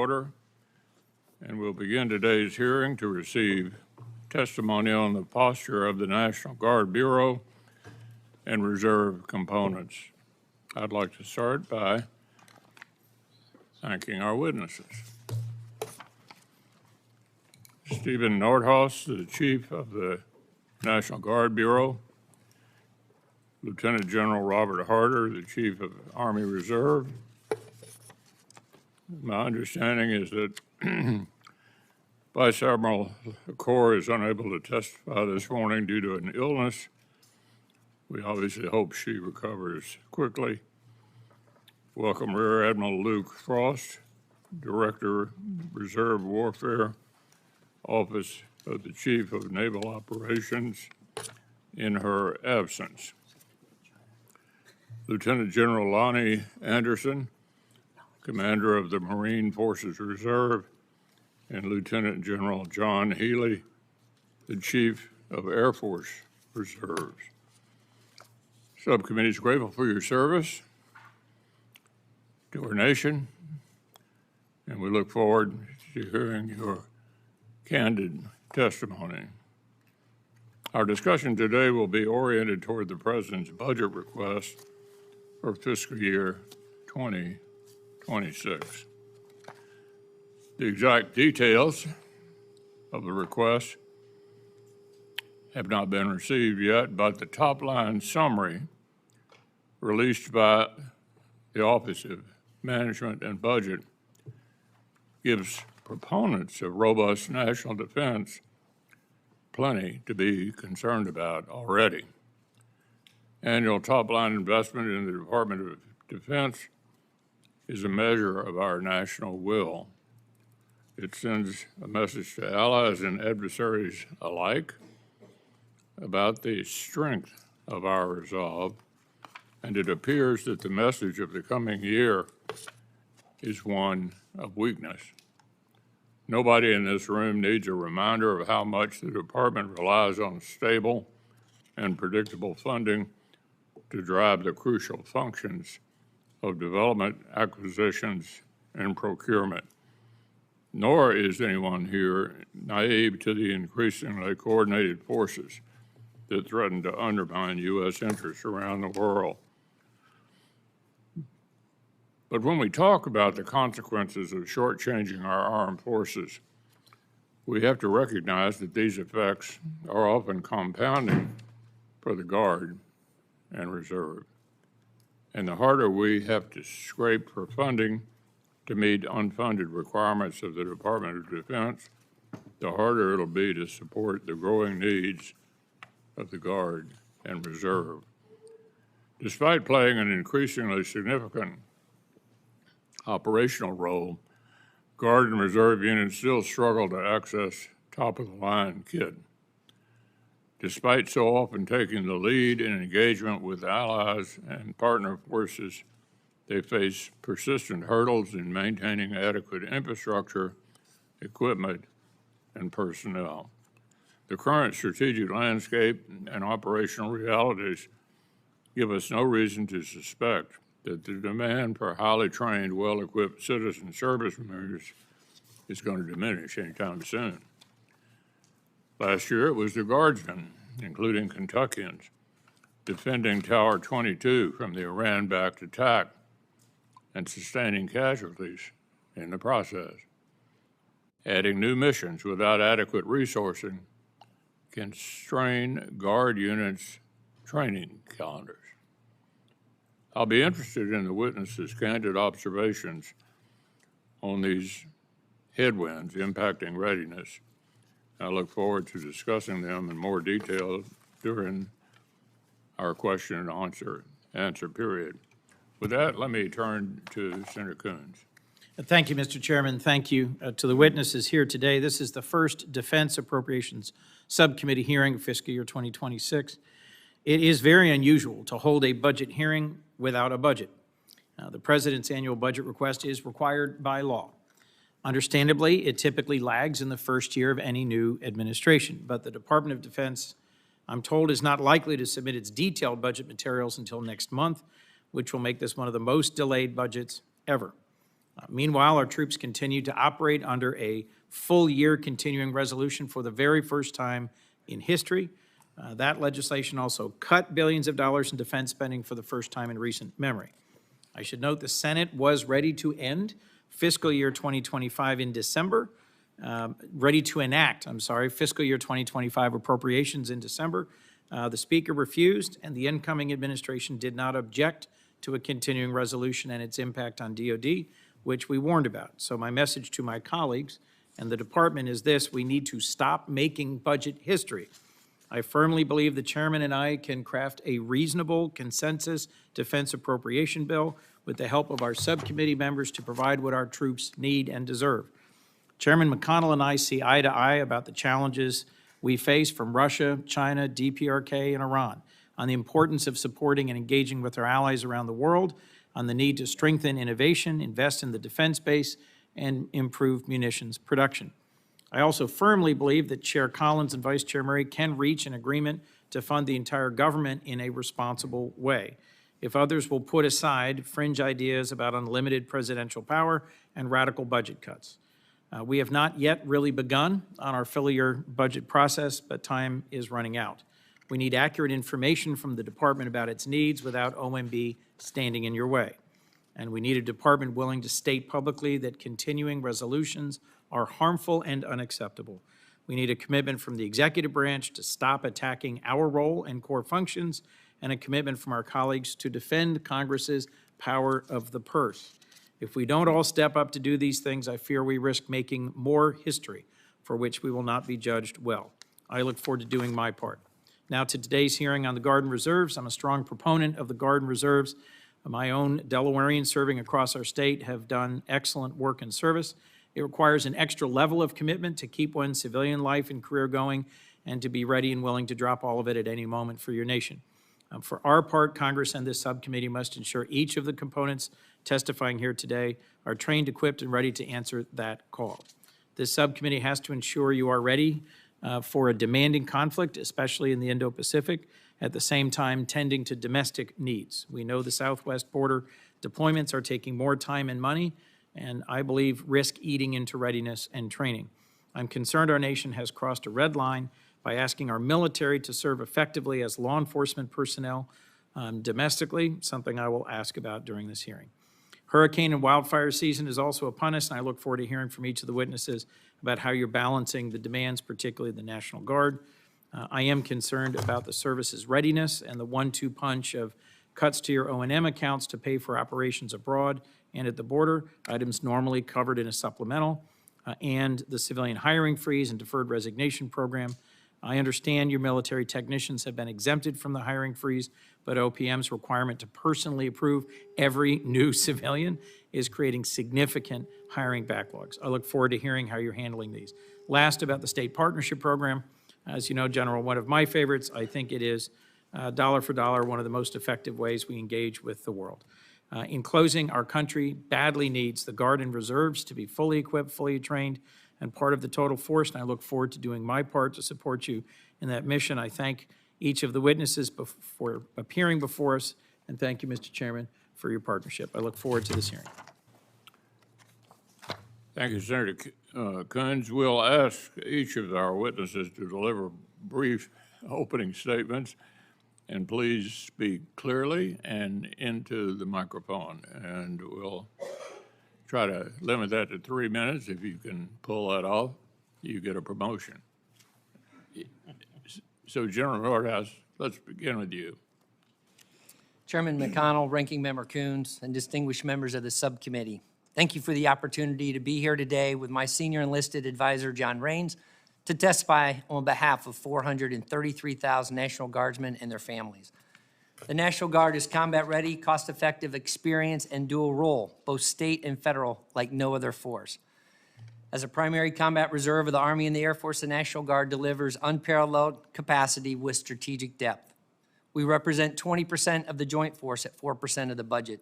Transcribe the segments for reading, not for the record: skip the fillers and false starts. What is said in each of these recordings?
order, and we'll begin today's hearing to receive testimony on the posture of the National Guard Bureau and reserve components. I'd like to start by thanking our witnesses. Stephen Nordhaus, the Chief of the National Guard Bureau. Lieutenant General Robert Harter, the Chief of Army Reserve. My understanding is that Vice Admiral Corps is unable to testify this morning due to an illness. We obviously hope she recovers quickly. Welcome Rear Admiral Luke Frost, Director, Reserve Warfare, Office of the Chief of Naval Operations, in her absence. Lieutenant General Lonnie Anderson, Commander of the Marine Forces Reserve, and Lieutenant General John Healy, the Chief of Air Force Reserves. Subcommittee is grateful for your service to our nation, and we look forward to hearing your candid testimony. Our discussion today will be oriented toward the President's budget request for fiscal year 2026. The exact details of the request have not been received yet, but the top line summary released by the Office of Management and Budget gives proponents of robust national defense plenty to be concerned about already. Annual top-line investment in the Department of Defense is a measure of our national will. It sends a message to allies and adversaries alike about the strength of our resolve, and it appears that the message of the coming year is one of weakness. Nobody in this room needs a reminder of how much the department relies on stable and predictable funding to drive the crucial functions of development, acquisitions, and procurement. Nor is anyone here naive to the increasingly coordinated forces that threaten to undermine U.S. interests around the world. But when we talk about the consequences of shortchanging our armed forces, we have to recognize that these effects are often compounding for the Guard and Reserve. And the harder we have to scrape for funding to meet unfunded requirements of the Department of Defense, the harder it'll be to support the growing needs of the Guard and Reserve. Despite playing an increasingly significant operational role, Guard and Reserve units still struggle to access top-of-the-line kit. Despite so often taking the lead in engagement with allies and partner forces, they face persistent hurdles in maintaining adequate infrastructure, equipment, and personnel. The current strategic landscape and operational realities give us no reason to suspect that the demand for highly trained, well-equipped citizen service members is going to diminish anytime soon. Last year, it was the Guardsmen, including Kentuckians, defending Tower 22 from the Iran-backed attack and sustaining casualties in the process. Adding new missions without adequate resourcing can strain Guard units' training calendars. I'll be interested in the witnesses' candid observations on these headwinds impacting readiness. I look forward to discussing them in more detail during our question and answer period. With that, let me turn to Senator Coons. Thank you, Mr. Chairman. Thank you to the witnesses here today. This is the first Defense Appropriations Subcommittee hearing of fiscal year 2026. It is very unusual to hold a budget hearing without a budget. The President's annual budget request is required by law. Understandably, it typically lags in the first year of any new administration, but the Department of Defense, I'm told, is not likely to submit its detailed budget materials until next month, which will make this one of the most delayed budgets ever. Meanwhile, our troops continue to operate under a full-year continuing resolution for the very first time in history. That legislation also cut billions of dollars in defense spending for the first time in recent memory. I should note the Senate was ready to end fiscal year 2025 in December, fiscal year 2025 appropriations in December. The Speaker refused, and the incoming administration did not object to a continuing resolution and its impact on DoD, which we warned about. So my message to my colleagues and the department is this: we need to stop making budget history. I firmly believe the chairman and I can craft a reasonable consensus defense appropriation bill with the help of our subcommittee members to provide what our troops need and deserve. Chairman McConnell and I see eye to eye about the challenges we face from Russia, China, DPRK, and Iran, on the importance of supporting and engaging with our allies around the world, on the need to strengthen innovation, invest in the defense base, and improve munitions production. I also firmly believe that Chair Collins and Vice Chair Murray can reach an agreement to fund the entire government in a responsible way. If others will put aside fringe ideas about unlimited presidential power and radical budget cuts. We have not yet really begun on our full-year budget process, but time is running out. We need accurate information from the department about its needs without OMB standing in your way. And we need a department willing to state publicly that continuing resolutions are harmful and unacceptable. We need a commitment from the executive branch to stop attacking our role and core functions, and a commitment from our colleagues to defend Congress's power of the purse. If we don't all step up to do these things, I fear we risk making more history for which we will not be judged well. I look forward to doing my part. Now to today's hearing on the Guard and Reserves. I'm a strong proponent of the Guard and Reserves. My own Delawareans serving across our state have done excellent work in service. It requires an extra level of commitment to keep one's civilian life and career going and to be ready and willing to drop all of it at any moment for your nation. For our part, Congress and this subcommittee must ensure each of the components testifying here today are trained, equipped, and ready to answer that call. This subcommittee has to ensure you are ready for a demanding conflict, especially in the Indo-Pacific, at the same time tending to domestic needs. We know the Southwest border deployments are taking more time and money, and I believe risk eating into readiness and training. I'm concerned our nation has crossed a red line by asking our military to serve effectively as law enforcement personnel domestically, something I will ask about during this hearing. Hurricane and wildfire season is also upon us, and I look forward to hearing from each of the witnesses about how you're balancing the demands, particularly the National Guard. I am concerned about the service's readiness and the 1-2 punch of cuts to your O&M accounts to pay for operations abroad and at the border, items normally covered in a supplemental, and the civilian hiring freeze and deferred resignation program. I understand your military technicians have been exempted from the hiring freeze, but OPM's requirement to personally approve every new civilian is creating significant hiring backlogs. I look forward to hearing how you're handling these. Last, about the state partnership program. As you know, General, one of my favorites. I think it is dollar for dollar one of the most effective ways we engage with the world. In closing, our country badly needs the Guard and Reserves to be fully equipped, fully trained, and part of the total force, and I look forward to doing my part to support you in that mission. I thank each of the witnesses for appearing before us, and thank you, Mr. Chairman, for your partnership. I look forward to this hearing. Thank you, Senator Coons. We'll ask each of our witnesses to deliver brief opening statements, and please speak clearly and into the microphone. And we'll try to limit that to 3 minutes. If you can pull that off, you get a promotion. So, General Nordhaus, let's begin with you. Chairman McConnell, Ranking Member Coons, and distinguished members of the subcommittee, thank you for the opportunity to be here today with my senior enlisted advisor, John Raines, to testify on behalf of 433,000 National Guardsmen and their families. The National Guard is combat-ready, cost-effective, experienced, and dual role, both state and federal, like no other force. As a primary combat reserve of the Army and the Air Force, the National Guard delivers unparalleled capacity with strategic depth. We represent 20% of the joint force at 4% of the budget.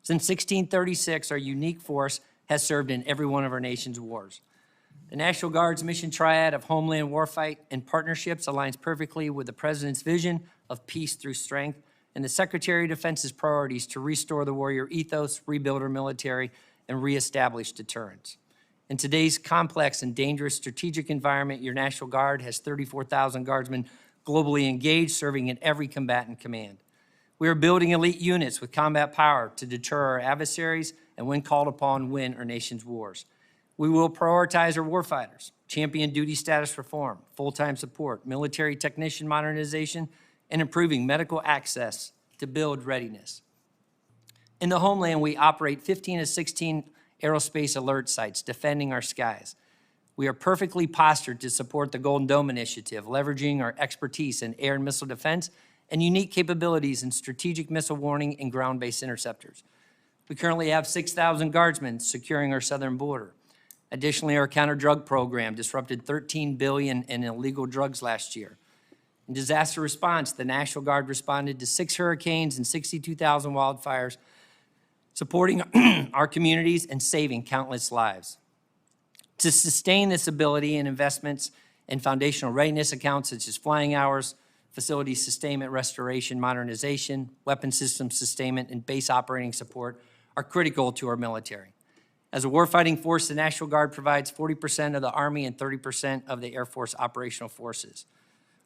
Since 1636, our unique force has served in every one of our nation's wars. The National Guard's mission triad of homeland warfight and partnerships aligns perfectly with the President's vision of peace through strength and the Secretary of Defense's priorities to restore the warrior ethos, rebuild our military, and reestablish deterrence. In today's complex and dangerous strategic environment, your National Guard has 34,000 Guardsmen globally engaged, serving in every combatant command. We are building elite units with combat power to deter our adversaries and, when called upon, win our nation's wars. We will prioritize our warfighters, champion duty status reform, full-time support, military technician modernization, and improving medical access to build readiness. In the homeland, we operate 15 to 16 aerospace alert sites defending our skies. We are perfectly postured to support the Golden Dome Initiative, leveraging our expertise in air and missile defense and unique capabilities in strategic missile warning and ground-based interceptors. We currently have 6,000 Guardsmen securing our southern border. Additionally, our counter-drug program disrupted $13 billion in illegal drugs last year. In disaster response, the National Guard responded to 6 hurricanes and 62,000 wildfires, supporting our communities and saving countless lives. To sustain this ability and investments in foundational readiness accounts such as flying hours, facility sustainment, restoration, modernization, weapon system sustainment, and base operating support are critical to our military. As a warfighting force, the National Guard provides 40% of the Army and 30% of the Air Force operational forces.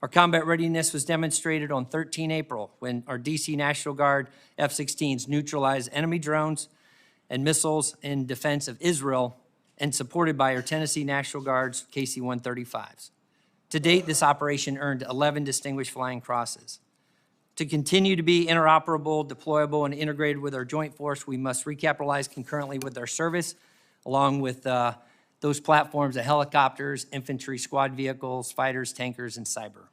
Our combat readiness was demonstrated on 13 April when our DC National Guard F-16s neutralized enemy drones and missiles in defense of Israel and supported by our Tennessee National Guard's KC-135s. To date, this operation earned 11 Distinguished Flying Crosses. To continue to be interoperable, deployable, and integrated with our joint force, we must recapitalize concurrently with our service, along with those platforms of helicopters, infantry, squad vehicles, fighters, tankers, and cyber.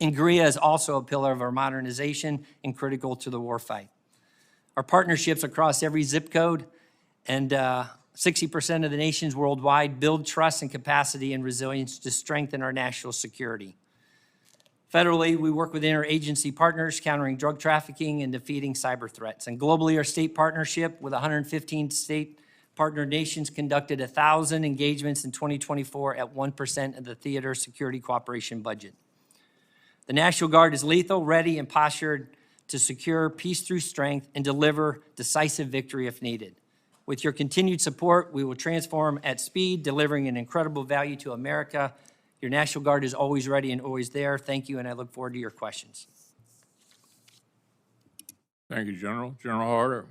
Ingria is also a pillar of our modernization and critical to the warfight. Our partnerships across every zip code and 60% of the nations worldwide build trust and capacity and resilience to strengthen our national security. Federally, we work with interagency partners countering drug trafficking and defeating cyber threats. And globally, our state partnership with 115 state partner nations conducted 1,000 engagements in 2024 at 1% of the theater security cooperation budget. The National Guard is lethal, ready, and postured to secure peace through strength and deliver decisive victory if needed. With your continued support, we will transform at speed, delivering an incredible value to America. Your National Guard is always ready and always there. Thank you, and I look forward to your questions. Thank you, General. General Harter.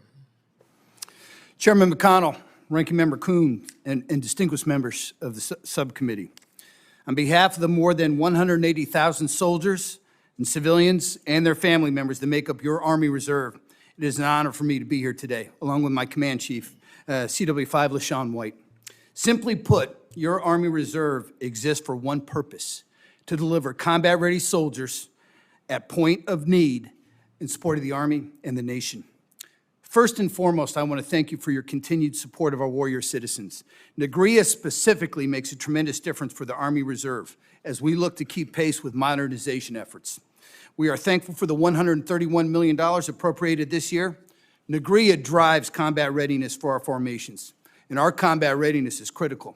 Chairman McConnell, Ranking Member Kuhn, and distinguished members of the subcommittee. On behalf of the more than 180,000 soldiers and civilians and their family members that make up your Army Reserve, it is an honor for me to be here today, along with my command chief, CW5 LaShawn White. Simply put, your Army Reserve exists for one purpose: to deliver combat-ready soldiers at point of need in support of the Army and the nation. First and foremost, I want to thank you for your continued support of our warrior citizens. NGRIA specifically makes a tremendous difference for the Army Reserve as we look to keep pace with modernization efforts. We are thankful for the $131 million appropriated this year. NGRIA drives combat readiness for our formations, and our combat readiness is critical.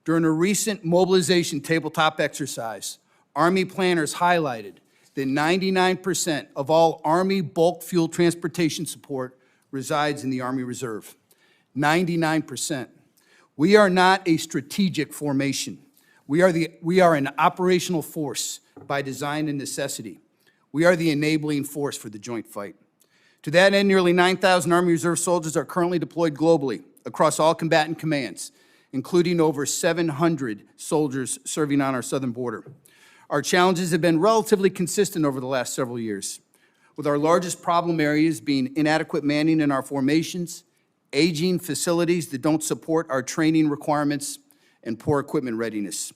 During a recent mobilization tabletop exercise, Army planners highlighted that 99% of all Army bulk fuel transportation support resides in the Army Reserve. 99%. We are not a strategic formation. We are an operational force by design and necessity. We are the enabling force for the joint fight. To that end, nearly 9,000 Army Reserve soldiers are currently deployed globally across all combatant commands, including over 700 soldiers serving on our southern border. Our challenges have been relatively consistent over the last several years, with our largest problem areas being inadequate manning in our formations, aging facilities that don't support our training requirements, and poor equipment readiness.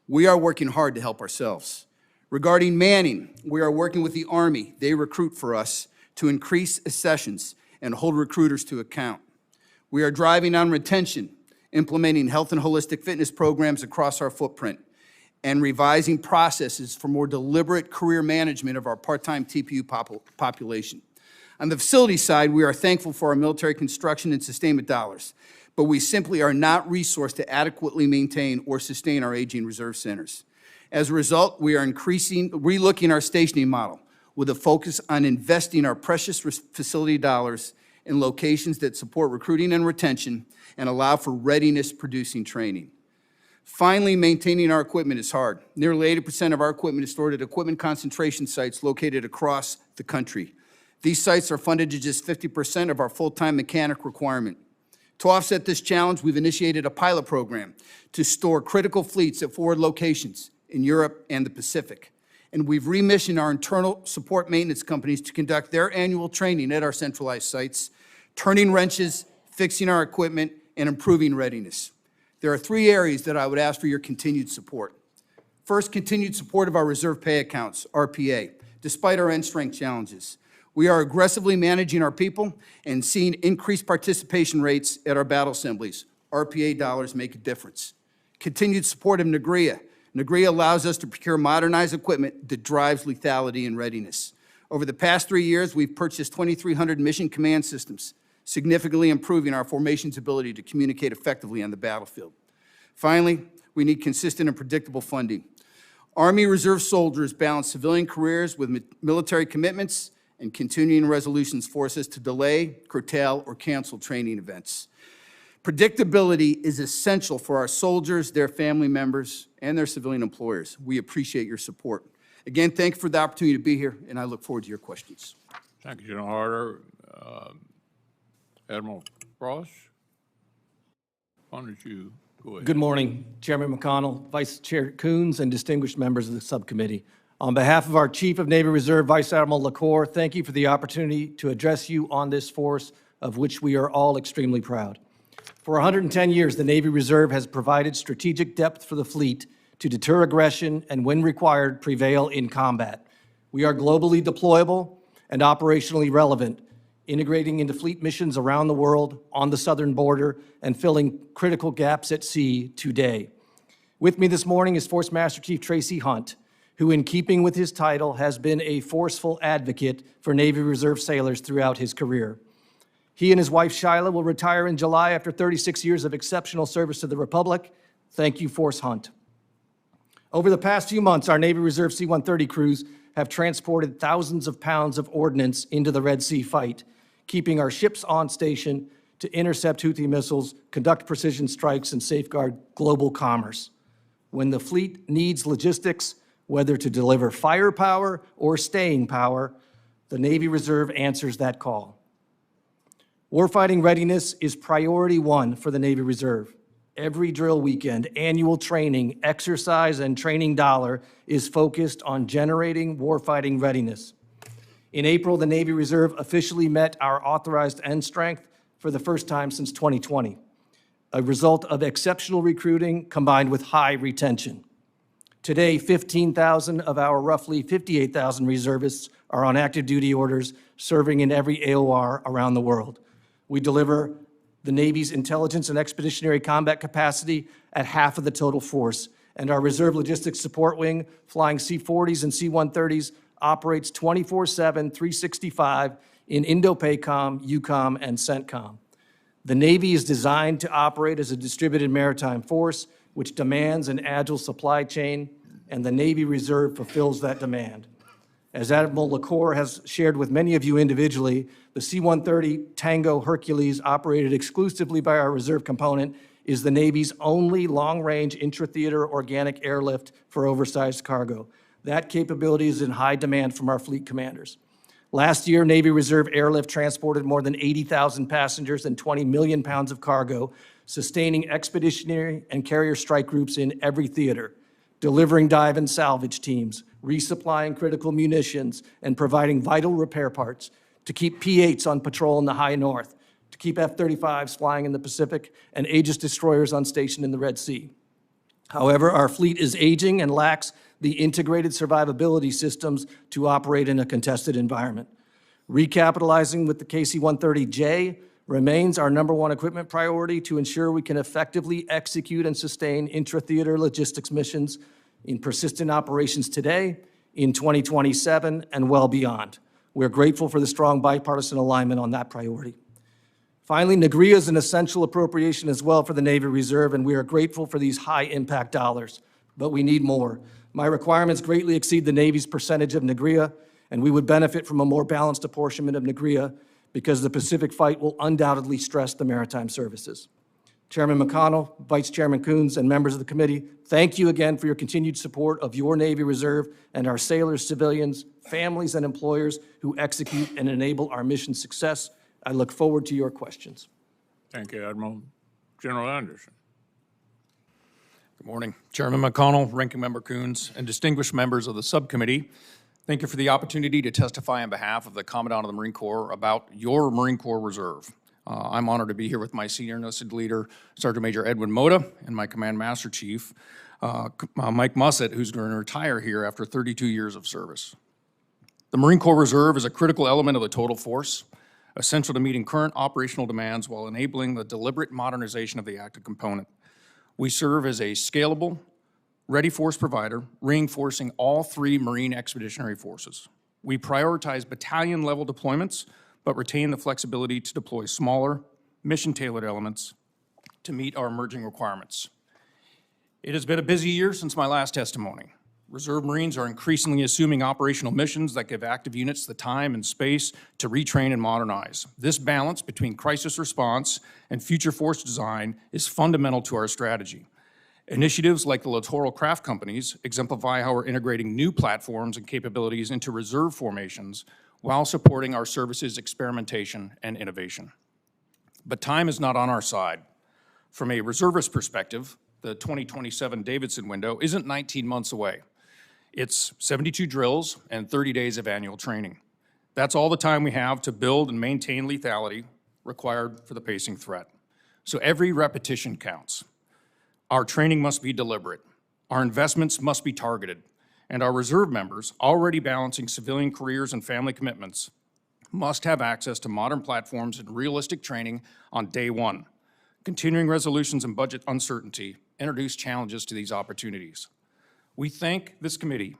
We are working hard to help ourselves. Regarding manning, we are working with the Army. They recruit for us to increase accessions and hold recruiters to account. We are driving on retention, implementing health and holistic fitness programs across our footprint, and revising processes for more deliberate career management of our part-time TPU population. On the facility side, we are thankful for our military construction and sustainment dollars, but we simply are not resourced to adequately maintain or sustain our aging reserve centers. As a result, we are relooking our stationing model with a focus on investing our precious facility dollars in locations that support recruiting and retention and allow for readiness-producing training. Finally, maintaining our equipment is hard. Nearly 80% of our equipment is stored at equipment concentration sites located across the country. These sites are funded to just 50% of our full-time mechanic requirement. To offset this challenge, we've initiated a pilot program to store critical fleets at forward locations in Europe and the Pacific. And we've remissioned our internal support maintenance companies to conduct their annual training at our centralized sites, turning wrenches, fixing our equipment, and improving readiness. There are 3 areas that I would ask for your continued support. First, continued support of our reserve pay accounts, RPA, despite our end strength challenges. We are aggressively managing our people and seeing increased participation rates at our battle assemblies. RPA dollars make a difference. Continued support of NAGRIA. NAGRIA allows us to procure modernized equipment that drives lethality and readiness. Over the past 3 years, we've purchased 2,300 mission command systems, significantly improving our formation's ability to communicate effectively on the battlefield. Finally, we need consistent and predictable funding. Army Reserve soldiers balance civilian careers with military commitments, and continuing resolutions force us to delay, curtail, or cancel training events. Predictability is essential for our soldiers, their family members, and their civilian employers. We appreciate your support. Again, thank you for the opportunity to be here, and I look forward to your questions. Thank you, General Harter. Admiral Frost, why don't you go ahead? Good morning, Chairman McConnell, Vice Chair Coons, and distinguished members of the subcommittee. On behalf of our Chief of Navy Reserve, Vice Admiral LaCour, thank you for the opportunity to address you on this force, of which we are all extremely proud. For 110 years, the Navy Reserve has provided strategic depth for the fleet to deter aggression and, when required, prevail in combat. We are globally deployable and operationally relevant, integrating into fleet missions around the world, on the southern border, and filling critical gaps at sea today. With me this morning is Force Master Chief Tracy Hunt, who, in keeping with his title, has been a forceful advocate for Navy Reserve sailors throughout his career. He and his wife, Shyla, will retire in July after 36 years of exceptional service to the Republic. Thank you, Force Hunt. Over the past few months, our Navy Reserve C-130 crews have transported thousands of pounds of ordnance into the Red Sea fight, keeping our ships on station to intercept Houthi missiles, conduct precision strikes, and safeguard global commerce. When the fleet needs logistics, whether to deliver firepower or staying power, the Navy Reserve answers that call. Warfighting readiness is priority 1 for the Navy Reserve. Every drill weekend, annual training, exercise, and training dollar is focused on generating warfighting readiness. In April, the Navy Reserve officially met our authorized end strength for the first time since 2020, a result of exceptional recruiting combined with high retention. Today, 15,000 of our roughly 58,000 reservists are on active duty orders, serving in every AOR around the world. We deliver the Navy's intelligence and expeditionary combat capacity at half of the total force, and our Reserve Logistics Support Wing, flying C-40s and C-130s, operates 24/7, 365 in INDOPACOM, EUCOM, and CENTCOM. The Navy is designed to operate as a distributed maritime force, which demands an agile supply chain, and the Navy Reserve fulfills that demand. As Admiral LaCour has shared with many of you individually, the C-130 Tango Hercules, operated exclusively by our reserve component, is the Navy's only long-range intra-theater organic airlift for oversized cargo. That capability is in high demand from our fleet commanders. Last year, Navy Reserve airlift transported more than 80,000 passengers and 20 million pounds of cargo, sustaining expeditionary and carrier strike groups in every theater, delivering dive and salvage teams, resupplying critical munitions, and providing vital repair parts to keep P-8s on patrol in the high north, to keep F-35s flying in the Pacific, and Aegis destroyers on station in the Red Sea. However, our fleet is aging and lacks the integrated survivability systems to operate in a contested environment. Recapitalizing with the KC-130J remains our #1 equipment priority to ensure we can effectively execute and sustain intra-theater logistics missions in persistent operations today, in 2027, and well beyond. We're grateful for the strong bipartisan alignment on that priority. Finally, NAGRIA is an essential appropriation as well for the Navy Reserve, and we are grateful for these high-impact dollars, but we need more. My requirements greatly exceed the Navy's percentage of NAGRIA, and we would benefit from a more balanced apportionment of NAGRIA because the Pacific fight will undoubtedly stress the maritime services. Chairman McConnell, Vice Chairman Coons, and members of the committee, thank you again for your continued support of your Navy Reserve and our sailors, civilians, families, and employers who execute and enable our mission success. I look forward to your questions. Thank you, Admiral. General Anderson. Good morning. Chairman McConnell, Ranking Member Coons, and distinguished members of the subcommittee. Thank you for the opportunity to testify on behalf of the Commandant of the Marine Corps about your Marine Corps Reserve. I'm honored to be here with my senior enlisted leader, Sergeant Major Edwin Mota, and my Command Master Chief, Mike Mussett, who's going to retire here after 32 years of service. The Marine Corps Reserve is a critical element of the total force, essential to meeting current operational demands while enabling the deliberate modernization of the active component. We serve as a scalable, ready force provider, reinforcing all three Marine Expeditionary Forces. We prioritize battalion-level deployments, but retain the flexibility to deploy smaller, mission-tailored elements to meet our emerging requirements. It has been a busy year since my last testimony. Reserve Marines are increasingly assuming operational missions that give active units the time and space to retrain and modernize. This balance between crisis response and future force design is fundamental to our strategy. Initiatives like the littoral craft companies exemplify how we're integrating new platforms and capabilities into reserve formations while supporting our services' experimentation and innovation. But time is not on our side. From a reservist perspective, the 2027 Davidson window isn't 19 months away. It's 72 drills and 30 days of annual training. That's all the time we have to build and maintain lethality required for the pacing threat. So every repetition counts. Our training must be deliberate. Our investments must be targeted. And our reserve members, already balancing civilian careers and family commitments, must have access to modern platforms and realistic training on day one. Continuing resolutions and budget uncertainty introduce challenges to these opportunities. We thank this committee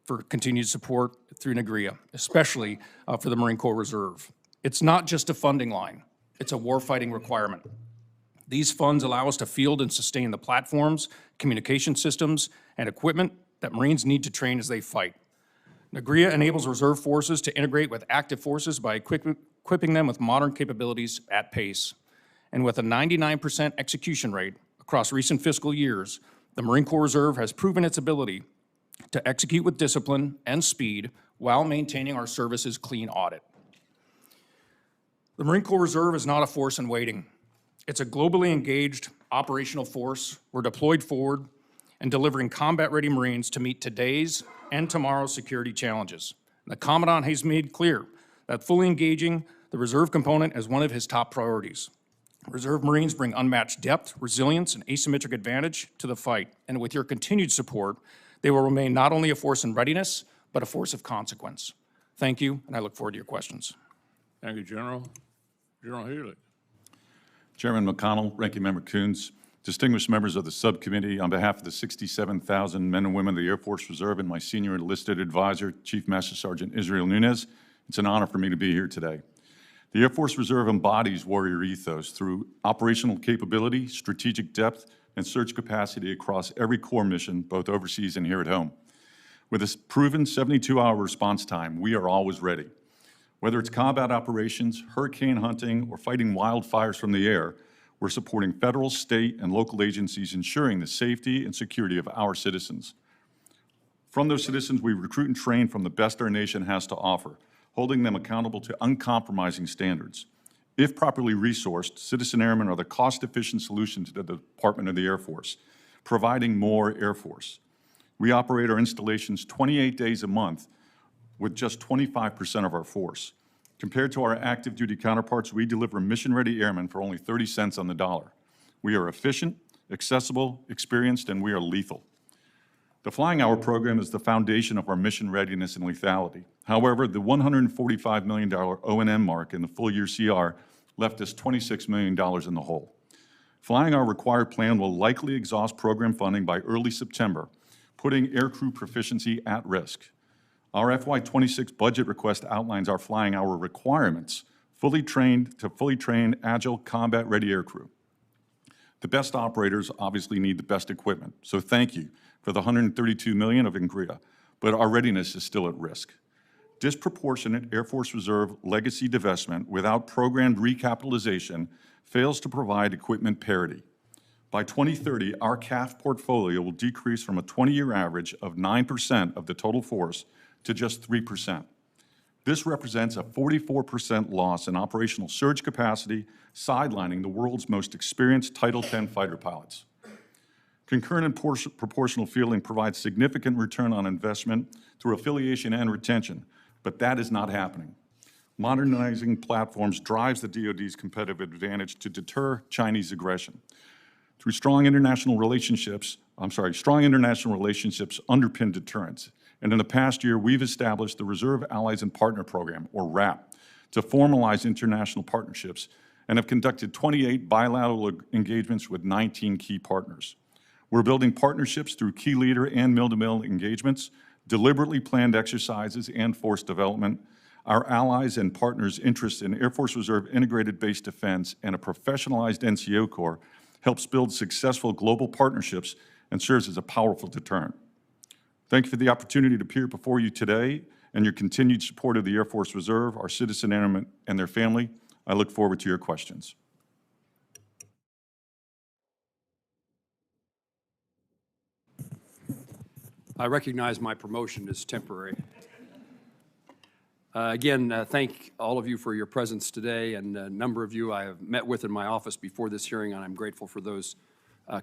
for continued support through NAGRIA, especially for the Marine Corps Reserve. It's not just a funding line, it's a warfighting requirement. These funds allow us to field and sustain the platforms, communication systems, and equipment that Marines need to train as they fight. NAGRIA enables reserve forces to integrate with active forces by equipping them with modern capabilities at pace. And with a 99% execution rate across recent fiscal years, the Marine Corps Reserve has proven its ability to execute with discipline and speed while maintaining our service's clean audit. The Marine Corps Reserve is not a force in waiting. It's a globally engaged operational force. We're deployed forward and delivering combat-ready Marines to meet today's and tomorrow's security challenges. And the Commandant has made clear that fully engaging the reserve component is one of his top priorities. Reserve Marines bring unmatched depth, resilience, and asymmetric advantage to the fight. And with your continued support, they will remain not only a force in readiness, but a force of consequence. Thank you, and I look forward to your questions. Thank you, General. General Healy. Chairman McConnell, Ranking Member Coons, distinguished members of the subcommittee, on behalf of the 67,000 men and women of the Air Force Reserve and my senior enlisted advisor, Chief Master Sergeant Israel Nunez, it's an honor for me to be here today. The Air Force Reserve embodies warrior ethos through operational capability, strategic depth, and surge capacity across every core mission, both overseas and here at home. With a proven 72-hour response time, we are always ready. Whether it's combat operations, hurricane hunting, or fighting wildfires from the air, we're supporting federal, state, and local agencies ensuring the safety and security of our citizens. From those citizens, we recruit and train from the best our nation has to offer, holding them accountable to uncompromising standards. If properly resourced, citizen airmen are the cost-efficient solution to the Department of the Air Force, providing more Air Force. We operate our installations 28 days a month with just 25% of our force. Compared to our active duty counterparts, we deliver mission-ready airmen for only 30 cents on the dollar. We are efficient, accessible, experienced, and we are lethal. The Flying Hour program is the foundation of our mission readiness and lethality. However, the $145 million O&M mark in the full-year CR left us $26 million in the hole. Flying Hour required plan will likely exhaust program funding by early September, putting aircrew proficiency at risk. Our FY26 budget request outlines our Flying Hour requirements, fully trained, agile, combat-ready aircrew. The best operators obviously need the best equipment, so thank you for the $132 million of NAGRIA, but our readiness is still at risk. disproportionate Air Force Reserve legacy divestment without programmed recapitalization fails to provide equipment parity. By 2030, our CAF portfolio will decrease from a 20-year average of 9% of the total force to just 3%. This represents a 44% loss in operational surge capacity, sidelining the world's most experienced Title X fighter pilots. Concurrent and proportional fielding provides significant return on investment through affiliation and retention, but that is not happening. Modernizing platforms drives the DoD's competitive advantage to deter Chinese aggression. Through strong international relationships underpin deterrence. And in the past year, we've established the Reserve Allies and Partner Program, or RAP, to formalize international partnerships and have conducted 28 bilateral engagements with 19 key partners. We're building partnerships through key leader and mill-to-mill engagements, deliberately planned exercises, and force development. Our allies and partners' interest in Air Force Reserve integrated base defense and a professionalized NCO Corps helps build successful global partnerships and serves as a powerful deterrent. Thank you for the opportunity to appear before you today and your continued support of the Air Force Reserve, our citizen airmen, and their family. I look forward to your questions. I recognize my promotion is temporary. Again, thank all of you for your presence today, and a number of you I have met with in my office before this hearing, and I'm grateful for those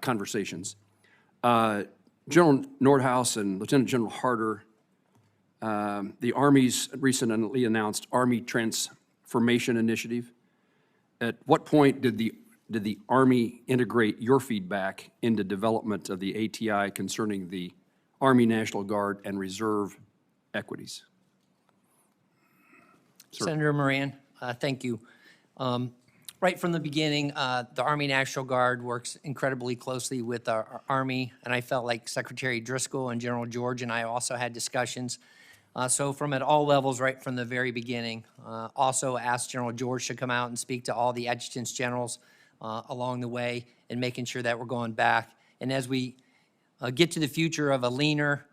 conversations. General Nordhaus and Lieutenant General Harter, the Army's recently announced Army Transformation Initiative. At what point did the Army integrate your feedback into development of the ATI concerning the Army National Guard and Reserve equities? Sir. Senator Moran, thank you. Right from the beginning, the Army National Guard works incredibly closely with our Army, and I felt like Secretary Driscoll and General George and I also had discussions. So from at all levels, right from the very beginning, also asked General George to come out and speak to all the adjutants generals along the way and making sure that we're going back. And as we get to the future of a leaner,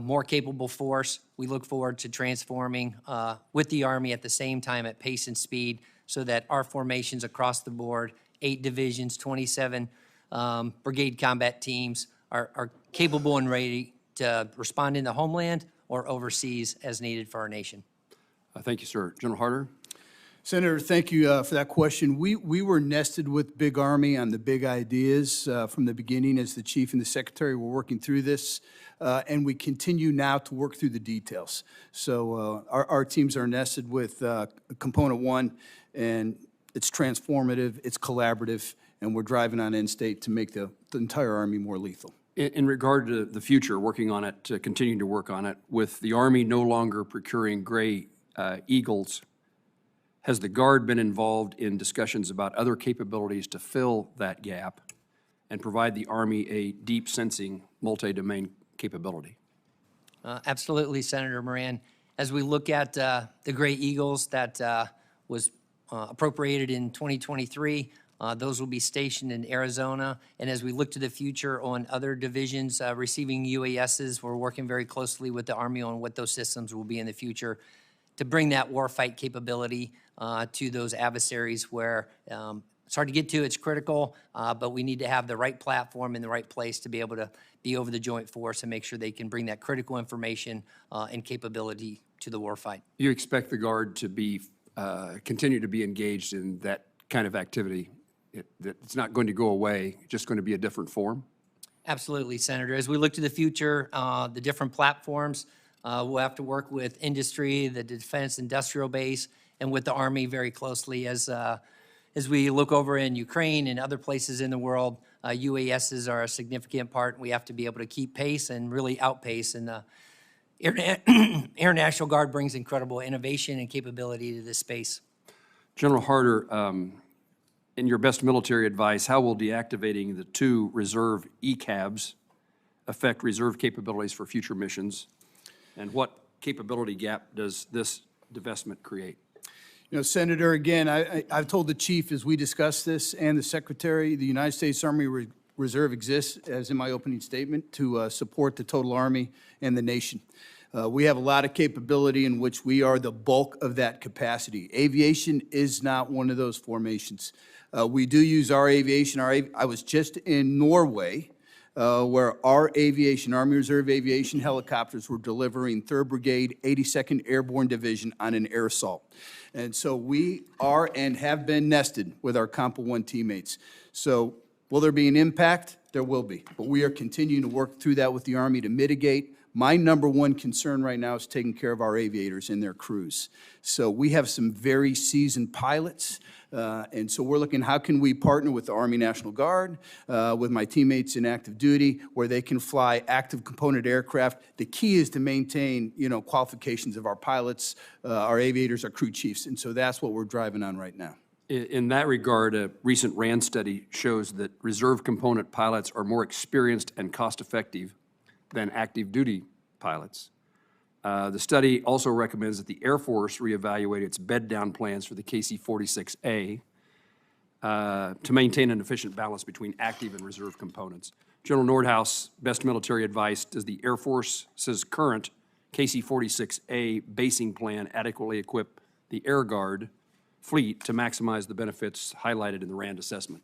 more capable force, we look forward to transforming with the Army at the same time at pace and speed so that our formations across the board, 8 divisions, 27 brigade combat teams are capable and ready to respond in the homeland or overseas as needed for our nation. Thank you, sir. General Harter? Senator, thank you for that question. We were nested with Big Army on the big ideas from the beginning as the Chief and the Secretary were working through this, and we continue now to work through the details. So our teams are nested with Component 1, and it's transformative, it's collaborative, and we're driving on end state to make the entire Army more lethal. In regard to the future, working on it, continuing to work on it, with the Army no longer procuring gray Eagles, has the Guard been involved in discussions about other capabilities to fill that gap and provide the Army a deep sensing multi-domain capability? Absolutely, Senator Moran. As we look at the Gray Eagles that was appropriated in 2023, those will be stationed in Arizona. And as we look to the future on other divisions receiving UASs, we're working very closely with the Army on what those systems will be in the future to bring that warfight capability to those adversaries where it's hard to get to, it's critical, but we need to have the right platform in the right place to be able to be over the joint force and make sure they can bring that critical information and capability to the warfight. You expect the Guard to be continue to be engaged in that kind of activity? It's not going to go away, just going to be a different form? Absolutely, Senator. As we look to the future, the different platforms, we'll have to work with industry, the defense industrial base, and with the Army very closely as we look over in Ukraine and other places in the world. UASs are a significant part. We have to be able to keep pace and really outpace. And the Air National Guard brings incredible innovation and capability to this space. General Harter, in your best military advice, how will deactivating the 2 reserve ECABs affect reserve capabilities for future missions? And what capability gap does this divestment create? You know, Senator, again, I've told the Chief as we discuss this and the Secretary, the United States Army Reserve exists, as in my opening statement, to support the total Army and the nation. We have a lot of capability in which we are the bulk of that capacity. Aviation is not one of those formations. We do use our aviation. I was just in Norway, where our aviation, Army Reserve Aviation helicopters were delivering 3rd Brigade, 82nd Airborne Division on an air assault. And so we are and have been nested with our Compa 1 teammates. So will there be an impact? There will be. But we are continuing to work through that with the Army to mitigate. My number one concern right now is taking care of our aviators and their crews. So we have some very seasoned pilots, and so we're looking, how can we partner with the Army National Guard, with my teammates in active duty, where they can fly active component aircraft. The key is to maintain, qualifications of our pilots, our aviators, our crew chiefs, and so that's what we're driving on right now. In that regard, a recent RAND study shows that reserve component pilots are more experienced and cost-effective than active duty pilots. The study also recommends that the Air Force reevaluate its bed-down plans for the KC-46A to maintain an efficient balance between active and reserve components. General Nordhaus, best military advice, does the Air Force's current KC-46A basing plan adequately equip the Air Guard fleet to maximize the benefits highlighted in the RAND assessment?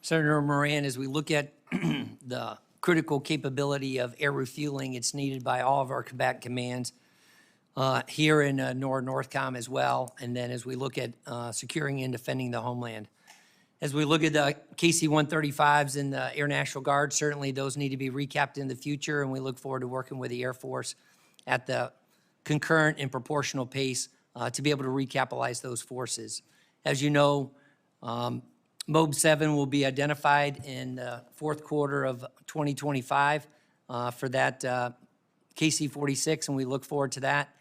Senator Moran, as we look at the critical capability of air refueling, it's needed by all of our combatant commands here in NORTHCOM as well, and then as we look at securing and defending the homeland. As we look at the KC-135s and the Air National Guard, certainly those need to be recapped in the future, and we look forward to working with the Air Force at the concurrent and proportional pace to be able to recapitalize those forces. As you know, MOB 7 will be identified in the 4th quarter of 2025 for that KC-46, and we look forward to that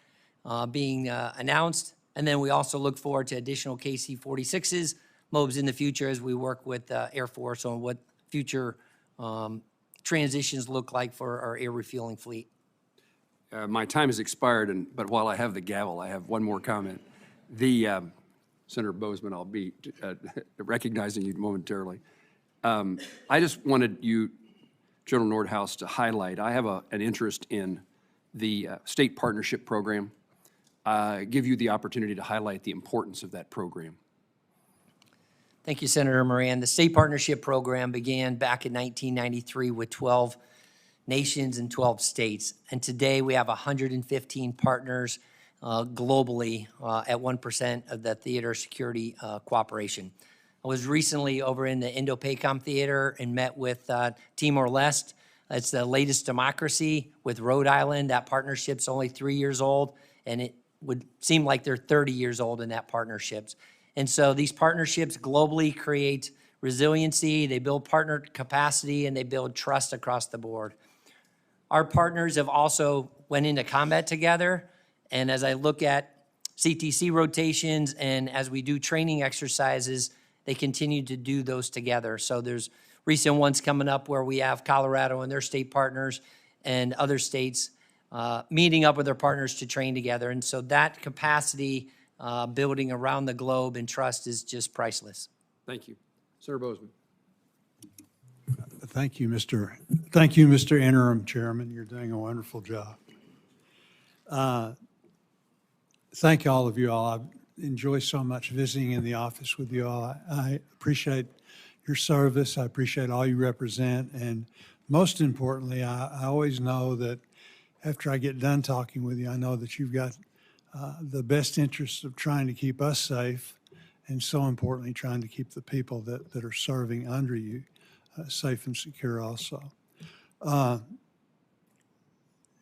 being announced. And then we also look forward to additional KC-46s, MOBs in the future as we work with Air Force on what future transitions look like for our air refueling fleet. My time has expired, but while I have the gavel, I have one more comment. Senator Bozeman, I'll be recognizing you momentarily. I just wanted you, General Nordhaus, to highlight, I have an interest in the state partnership program. Give you the opportunity to highlight the importance of that program. Thank you, Senator Moran. The state partnership program began back in 1993 with 12 nations and 12 states. And today we have 115 partners globally at 1% of the theater security cooperation. I was recently over in the Indo-PACOM theater and met with Timor-Leste. It's the latest democracy with Rhode Island. That partnership's only 3 years old, and it would seem like they're 30 years old in that partnerships. And so these partnerships globally create resiliency, they build partner capacity, and they build trust across the board. Our partners have also went into combat together, and as I look at CTC rotations and as we do training exercises, they continue to do those together. So there's recent ones coming up where we have Colorado and their state partners and other states meeting up with their partners to train together. And so that capacity building around the globe and trust is just priceless. Thank you. Senator Bozeman. Thank you, Mr. Interim Chairman. You're doing a wonderful job. Thank all of you all. I enjoy so much visiting in the office with you all. I appreciate your service. I appreciate all you represent. And most importantly, I always know that after I get done talking with you, I know that you've got the best interests of trying to keep us safe, and so importantly, trying to keep the people that are serving under you safe and secure also.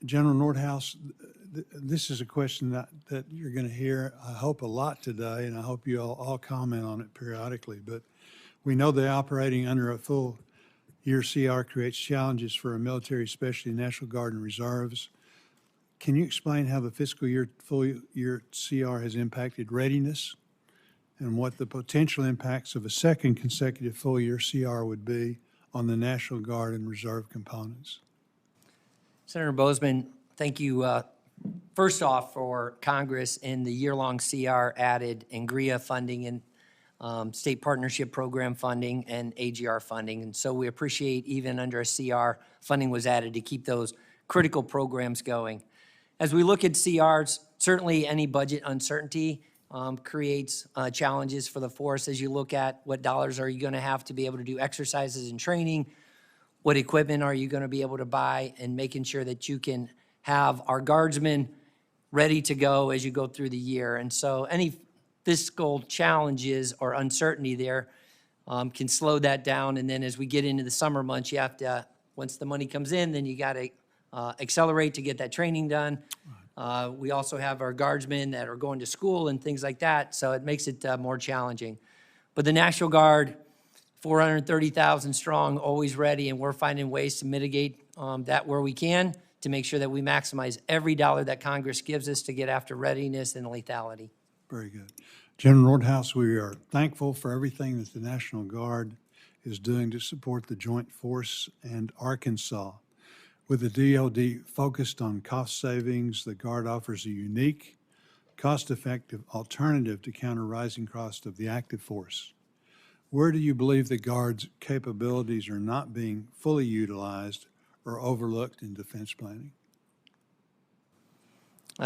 General Nordhaus, this is a question that you're going to hear, I hope, a lot today, and I hope you all comment on it periodically. But we know that operating under a full year CR creates challenges for our military, especially National Guard and Reserves. Can you explain how the fiscal year, full year CR has impacted readiness and what the potential impacts of a second consecutive full year CR would be on the National Guard and Reserve components? Senator Bozeman, thank you first off for Congress and the year-long CR added NGRIA funding and state partnership program funding and AGR funding. And so we appreciate even under a CR, funding was added to keep those critical programs going. As we look at CRs, certainly any budget uncertainty creates challenges for the force as you look at what dollars are you going to have to be able to do exercises and training, what equipment are you going to be able to buy, and making sure that you can have our guardsmen ready to go as you go through the year. And so any fiscal challenges or uncertainty there can slow that down. And then as we get into the summer months, you have to, once the money comes in, then you got to accelerate to get that training done. We also have our guardsmen that are going to school and things like that, so it makes it more challenging. But the National Guard, 430,000 strong, always ready, and we're finding ways to mitigate that where we can to make sure that we maximize every dollar that Congress gives us to get after readiness and lethality. Very good. General Nordhaus, we are thankful for everything that the National Guard is doing to support the Joint Force and Arkansas. With the DoD focused on cost savings, the Guard offers a unique, cost-effective alternative to counter rising cost of the active force. Where do you believe the Guard's capabilities are not being fully utilized or overlooked in defense planning?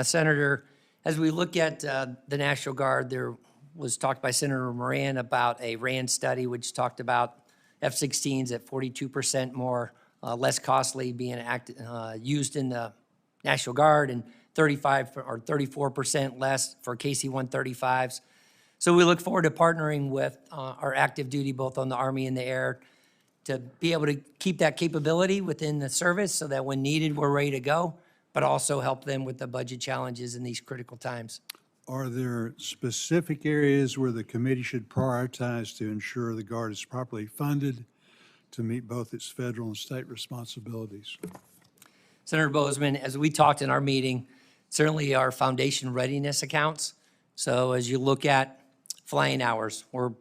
Senator, as we look at the National Guard, there was talked by Senator Moran about a RAND study which talked about F-16s at 42% more less costly being used in the National Guard and 35 or 34% less for KC-135s. So we look forward to partnering with our active duty, both on the Army and the Air, to be able to keep that capability within the service so that when needed, we're ready to go, but also help them with the budget challenges in these critical times. Are there specific areas where the committee should prioritize to ensure the Guard is properly funded to meet both its federal and state responsibilities? Senator Bozeman, as we talked in our meeting, certainly our foundation readiness accounts. So as you look at flying hours, we're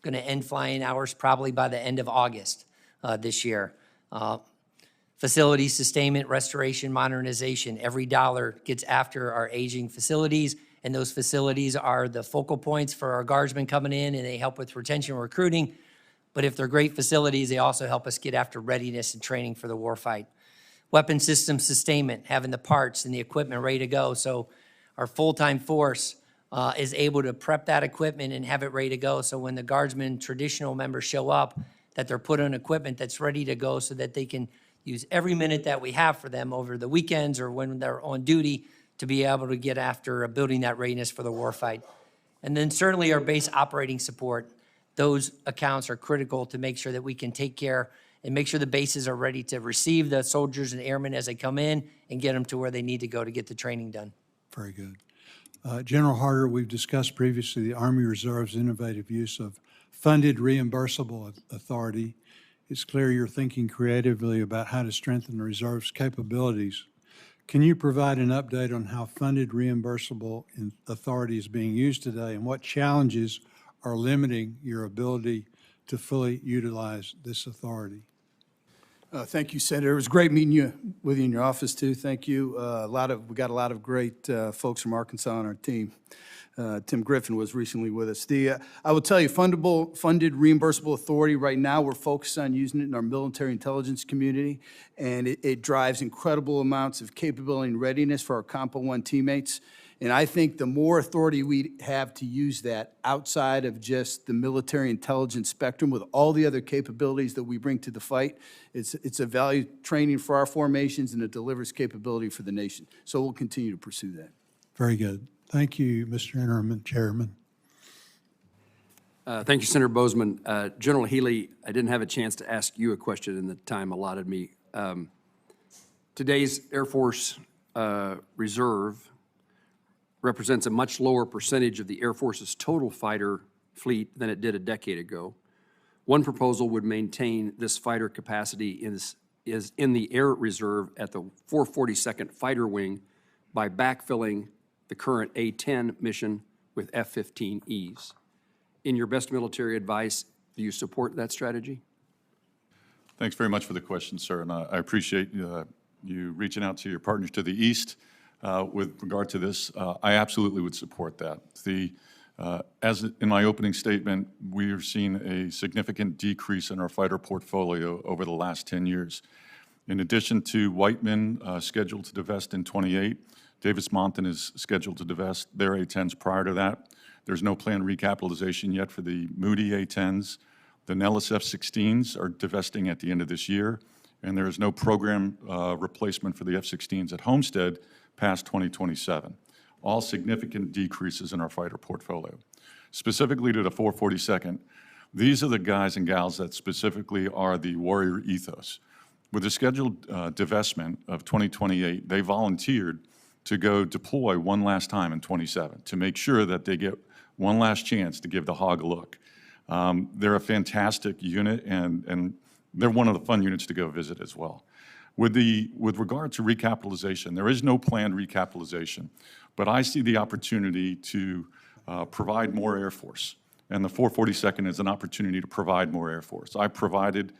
going to end flying hours probably by the end of August this year. Facility sustainment, restoration, modernization, every dollar gets after our aging facilities, and those facilities are the focal points for our guardsmen coming in, and they help with retention and recruiting. But if they're great facilities, they also help us get after readiness and training for the warfight. Weapon system sustainment, having the parts and the equipment ready to go. So our full-time force is able to prep that equipment and have it ready to go. So when the guardsmen, traditional members show up, that they're put on equipment that's ready to go so that they can use every minute that we have for them over the weekends or when they're on duty to be able to get after building that readiness for the warfight. And then certainly our base operating support. Those accounts are critical to make sure that we can take care and make sure the bases are ready to receive the soldiers and airmen as they come in and get them to where they need to go to get the training done. Very good. General Harter, we've discussed previously the Army Reserve's innovative use of funded reimbursable authority. It's clear you're thinking creatively about how to strengthen the Reserve's capabilities. Can you provide an update on how funded reimbursable authority is being used today and what challenges are limiting your ability to fully utilize this authority? Thank you, Senator. It was great meeting with you in your office, too. Thank you. We got a lot of great folks from Arkansas on our team. Tim Griffin was recently with us. I will tell you, funded reimbursable authority, right now we're focused on using it in our military intelligence community, and it drives incredible amounts of capability and readiness for our Compo 1 teammates. And I think the more authority we have to use that outside of just the military intelligence spectrum with all the other capabilities that we bring to the fight, it's a value training for our formations and it delivers capability for the nation. So we'll continue to pursue that. Very good. Thank you, Mr. Interim Chairman. Thank you, Senator Bozeman. General Healy, I didn't have a chance to ask you a question in the time allotted me. Today's Air Force Reserve represents a much lower percentage of the Air Force's total fighter fleet than it did a decade ago. One proposal would maintain this fighter capacity is in the Air Reserve at the 442nd Fighter Wing by backfilling the current A-10 mission with F-15Es. In your best military advice, do you support that strategy? Thanks very much for the question, sir, and I appreciate you reaching out to your partners to the east with regard to this. I absolutely would support that. As in my opening statement, we are seeing a significant decrease in our fighter portfolio over the last 10 years. In addition to Whiteman scheduled to divest in 28, Davis-Monthan is scheduled to divest their A-10s prior to that. There's no planned recapitalization yet for the Moody A-10s. The Nellis F-16s are divesting at the end of this year, and there is no program replacement for the F-16s at Homestead past 2027. All significant decreases in our fighter portfolio. Specifically to the 442nd, these are the guys and gals that specifically are the warrior ethos. With the scheduled divestment of 2028, they volunteered to go deploy one last time in 27 to make sure that they get one last chance to give the hog a look. They're a fantastic unit, and they're one of the fun units to go visit as well. With regard to recapitalization, there is no planned recapitalization, but I see the opportunity to provide more Air Force, and the 442nd is an opportunity to provide more Air Force. I provided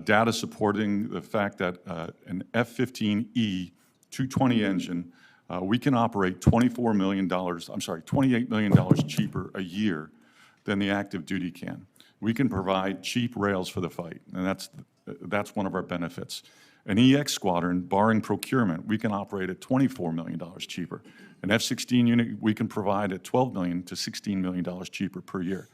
data supporting the fact that an F-15E 220 engine, we can operate $28 million cheaper a year than the active duty can. We can provide cheap rails for the fight, and that's one of our benefits. An EX squadron, barring procurement, we can operate at $24 million cheaper. An F-16 unit, we can provide at $12 million to $16 million cheaper per year.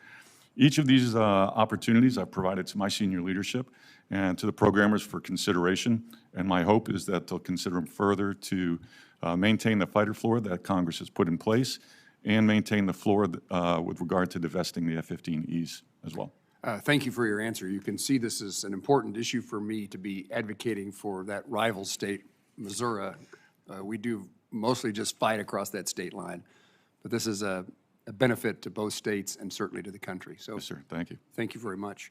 Each of these opportunities I've provided to my senior leadership and to the programmers for consideration, and my hope is that they'll consider them further to maintain the fighter floor that Congress has put in place and maintain the floor with regard to divesting the F-15Es as well. Thank you for your answer. You can see this is an important issue for me to be advocating for that rival state, Missouri. We do mostly just fight across that state line, but this is a benefit to both states and certainly to the country. So, Yes, sir. Thank you. Thank you very much.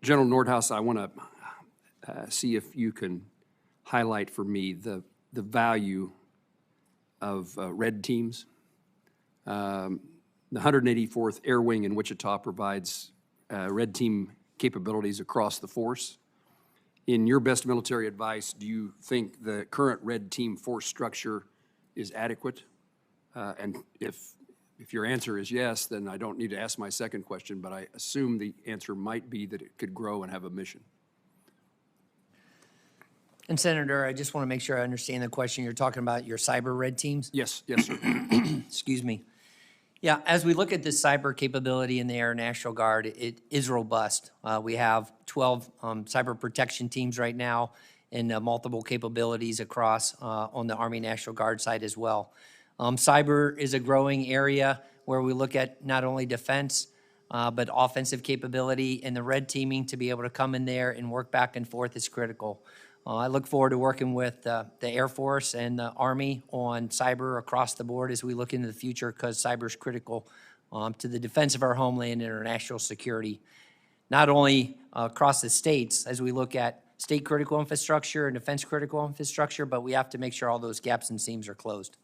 General Nordhaus, I want to see if you can highlight for me the value of red teams. The 184th Air Wing in Wichita provides red team capabilities across the force. In your best military advice, do you think the current red team force structure is adequate? And if your answer is yes, then I don't need to ask my second question, but I assume the answer might be that it could grow and have a mission. And Senator, I just want to make sure I understand the question. You're talking about your cyber red teams? Yes, yes, sir. Excuse me. Yeah, as we look at the cyber capability in the Air National Guard, it is robust. We have 12 cyber protection teams right now and multiple capabilities across on the Army National Guard side as well. Cyber is a growing area where we look at not only defense, but offensive capability, and the red teaming to be able to come in there and work back and forth is critical. I look forward to working with the Air Force and the Army on cyber across the board as we look into the future, because cyber is critical to the defense of our homeland and our national security, not only across the states as we look at state critical infrastructure and defense critical infrastructure, but we have to make sure all those gaps and seams are closed.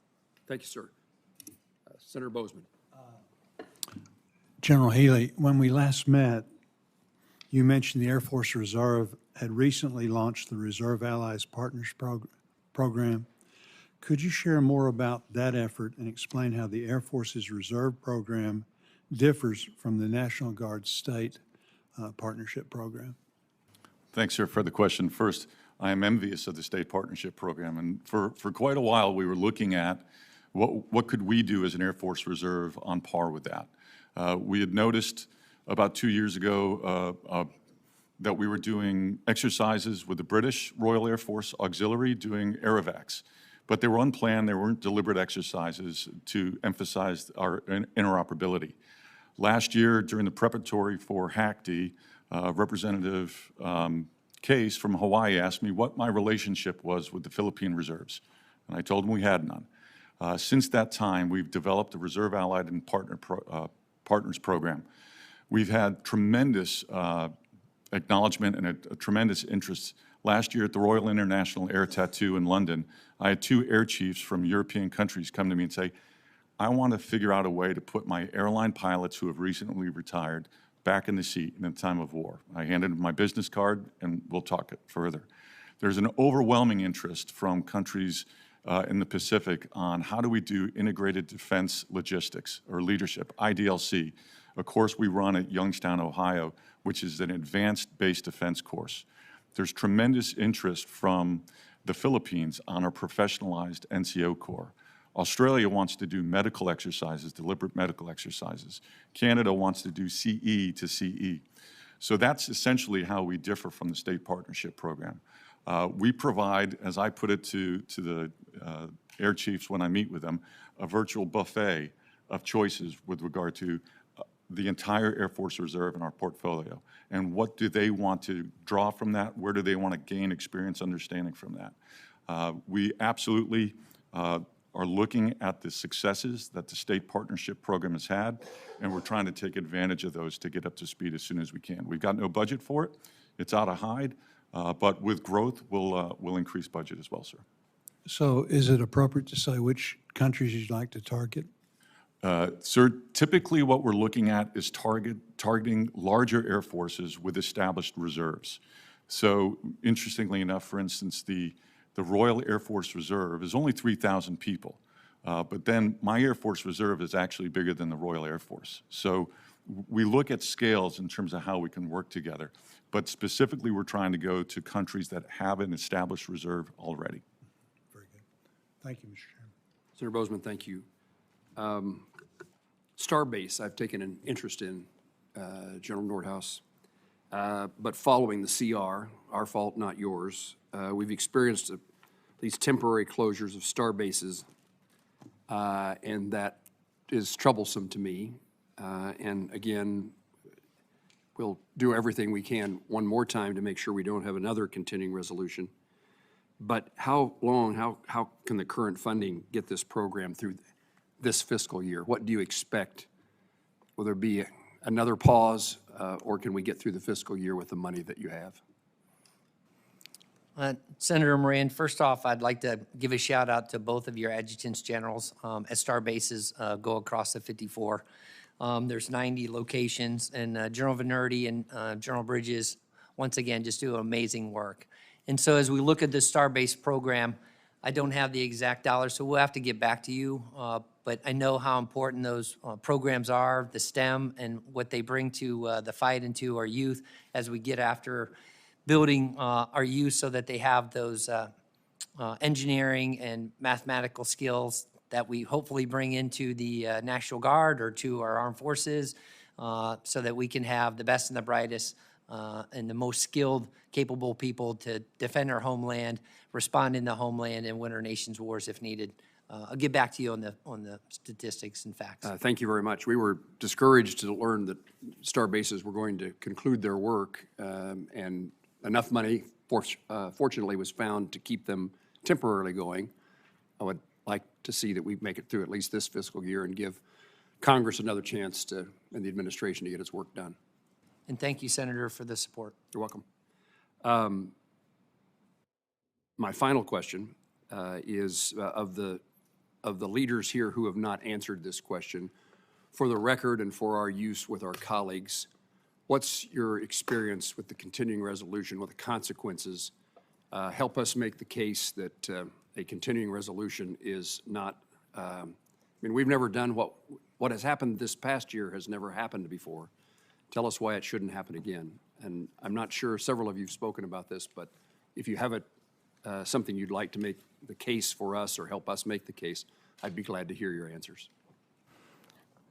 Thank you, sir. Senator Bozeman. General Healy, when we last met, you mentioned the Air Force Reserve had recently launched the Reserve Allies Partners Program. Could you share more about that effort and explain how the Air Force's Reserve Program differs from the National Guard State Partnership Program? Thanks, sir, for the question. First, I am envious of the State Partnership Program, and for quite a while we were looking at what could we do as an Air Force Reserve on par with that. We had noticed about 2 years ago that we were doing exercises with the British Royal Air Force Auxiliary doing aerovacs, but they were unplanned, they weren't deliberate exercises to emphasize our interoperability. Last year, during the preparatory for HACD, Representative Case from Hawaii asked me what my relationship was with the Philippine Reserves, and I told him we had none. Since that time, we've developed the Reserve Allied and Partners Program. We've had tremendous acknowledgement and a tremendous interest. Last year at the Royal International Air Tattoo in London, I had 2 air chiefs from European countries come to me and say, I want to figure out a way to put my airline pilots who have recently retired back in the seat in a time of war. I handed them my business card, and we'll talk it further. There's an overwhelming interest from countries in the Pacific on how do we do integrated defense logistics or leadership, IDLC, a course we run at Youngstown, Ohio, which is an advanced base defense course. There's tremendous interest from The Philippines honor professionalized NCO Corps. Australia wants to do medical exercises, deliberate medical exercises. Canada wants to do CE to CE. So that's essentially how we differ from the state partnership program. We provide, as I put it to the air chiefs when I meet with them, a virtual buffet of choices with regard to the entire Air Force Reserve in our portfolio. And what do they want to draw from that? Where do they want to gain experience understanding from that? We absolutely are looking at the successes that the state partnership program has had, and we're trying to take advantage of those to get up to speed as soon as we can. We've got no budget for it. It's out of hide, but with growth, we'll increase budget as well, sir. So is it appropriate to say which countries you'd like to target? Sir, typically what we're looking at is targeting larger air forces with established reserves. So interestingly enough, for instance, the Royal Air Force Reserve is only 3,000 people. But then my Air Force Reserve is actually bigger than the Royal Air Force. So we look at scales in terms of how we can work together. But specifically, we're trying to go to countries that have an established reserve already. Very good. Thank you, Mr. Chairman. Senator Bozeman, thank you. Starbase, I've taken an interest in, General Nordhaus. But following the CR, our fault, not yours, we've experienced these temporary closures of star bases, and that is troublesome to me. And again, we'll do everything we can one more time to make sure we don't have another continuing resolution. But how long, how can the current funding get this program through this fiscal year? What do you expect? Will there be another pause, or can we get through the fiscal year with the money that you have? Senator Moran, first off, I'd like to give a shout out to both of your adjutants generals as star bases go across the 54. There's 90 locations, and General Venerdi and General Bridges, once again, just do amazing work. And so as we look at the star-based program, I don't have the exact dollars, so we'll have to get back to you. But I know how important those programs are, the STEM, and what they bring to the fight and to our youth as we get after building our youth so that they have those engineering and mathematical skills that we hopefully bring into the National Guard or to our armed forces so that we can have the best and the brightest and the most skilled, capable people to defend our homeland, respond in the homeland, and win our nation's wars if needed. I'll get back to you on the statistics and facts. Thank you very much. We were discouraged to learn that star bases were going to conclude their work, and enough money, fortunately, was found to keep them temporarily going. I would like to see that we make it through at least this fiscal year and give Congress another chance to, and the administration, to get its work done. And thank you, Senator, for the support. You're welcome. My final question is of the leaders here who have not answered this question, for the record and for our use with our colleagues, what's your experience with the continuing resolution, what the consequences? Help us make the case that a continuing resolution is not, I mean, we've never done what has happened this past year has never happened before. Tell us why it shouldn't happen again. And I'm not sure, several of you have spoken about this, but if you have something you'd like to make the case for us or help us make the case, I'd be glad to hear your answers.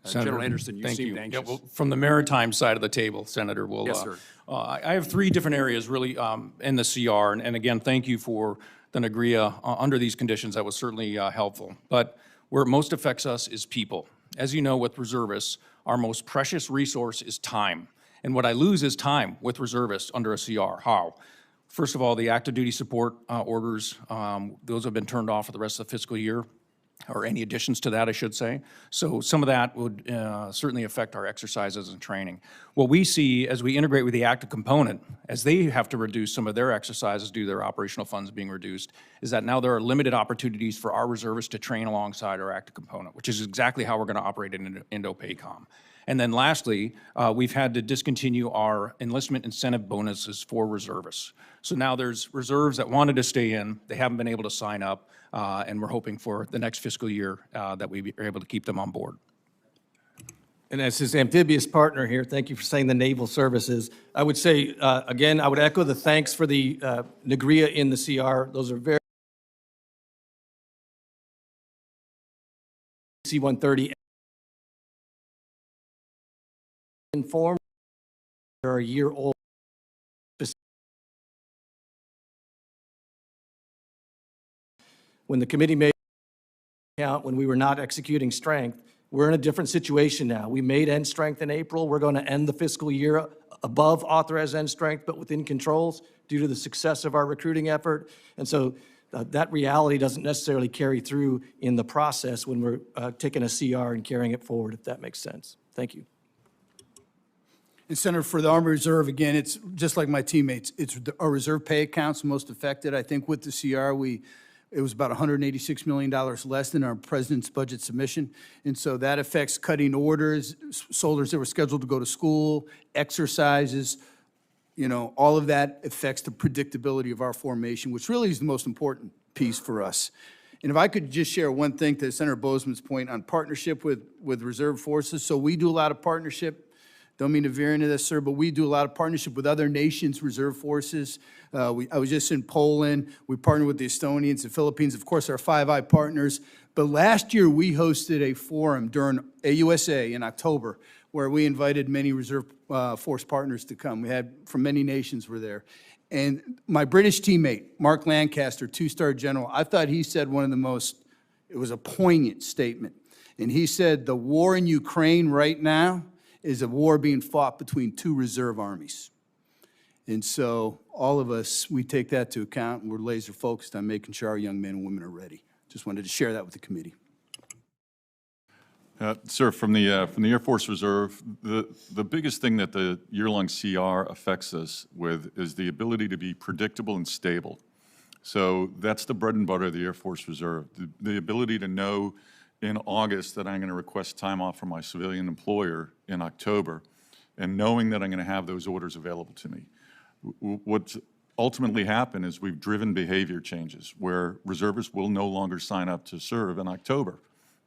General Anderson, you seemed anxious. Yeah, well, from the maritime side of the table, Senator, we'll, Yes, sir. I have three different areas really in the CR, and again, thank you for the NAGRIA under these conditions. That was certainly helpful. But where it most affects us is people. As you know, with reservists, our most precious resource is time. And what I lose is time with reservists under a CR. How? First of all, the active duty support orders, those have been turned off for the rest of the fiscal year, or any additions to that, I should say. So some of that would certainly affect our exercises and training. What we see as we integrate with the active component, as they have to reduce some of their exercises due to their operational funds being reduced, is that now there are limited opportunities for our reservists to train alongside our active component, which is exactly how we're going to operate in Indo-PACOM. And then lastly, we've had to discontinue our enlistment incentive bonuses for reservists. So now there's reserves that wanted to stay in, they haven't been able to sign up, and we're hoping for the next fiscal year that we are able to keep them on board. And as his amphibious partner here, thank you for saying the naval services. I would say, again, I would echo the thanks for the NAGRIA in the CR. Those are very C-130 informed are a year old. When the committee made count when we were not executing strength, we're in a different situation now. We made end strength in April. We're going to end the fiscal year above authorized end strength, but within controls due to the success of our recruiting effort. And so that reality doesn't necessarily carry through in the process when we're taking a CR and carrying it forward, if that makes sense. Thank you. And Senator, for the Army Reserve, again, it's just like my teammates. It's our reserve pay accounts most affected. I think with the CR, it was about $186 million less than our president's budget submission. And so that affects cutting orders, soldiers that were scheduled to go to school, exercises, you know, all of that affects the predictability of our formation, which really is the most important piece for us. And if I could just share one thing to Senator Bozeman's point on partnership with reserve forces. So we do a lot of partnership. Don't mean to veer into this, sir, but we do a lot of partnership with other nations' reserve forces. I was just in Poland. We partnered with the Estonians, the Philippines, of course, our Five Eye partners. But last year, we hosted a forum during AUSA in October where we invited many reserve force partners to come. We had, from many nations were there. And my British teammate, Mark Lancaster, two-star general, I thought he said one of the most, it was a poignant statement. And he said, the war in Ukraine right now is a war being fought between two reserve armies. And so all of us, we take that to account, and we're laser focused on making sure our young men and women are ready. Just wanted to share that with the committee. Sir, from the Air Force Reserve, the biggest thing that the year-long CR affects us with is the ability to be predictable and stable. So that's the bread and butter of the Air Force Reserve, the ability to know in August that I'm going to request time off from my civilian employer in October, and knowing that I'm going to have those orders available to me. What's ultimately happened is we've driven behavior changes where reservists will no longer sign up to serve in October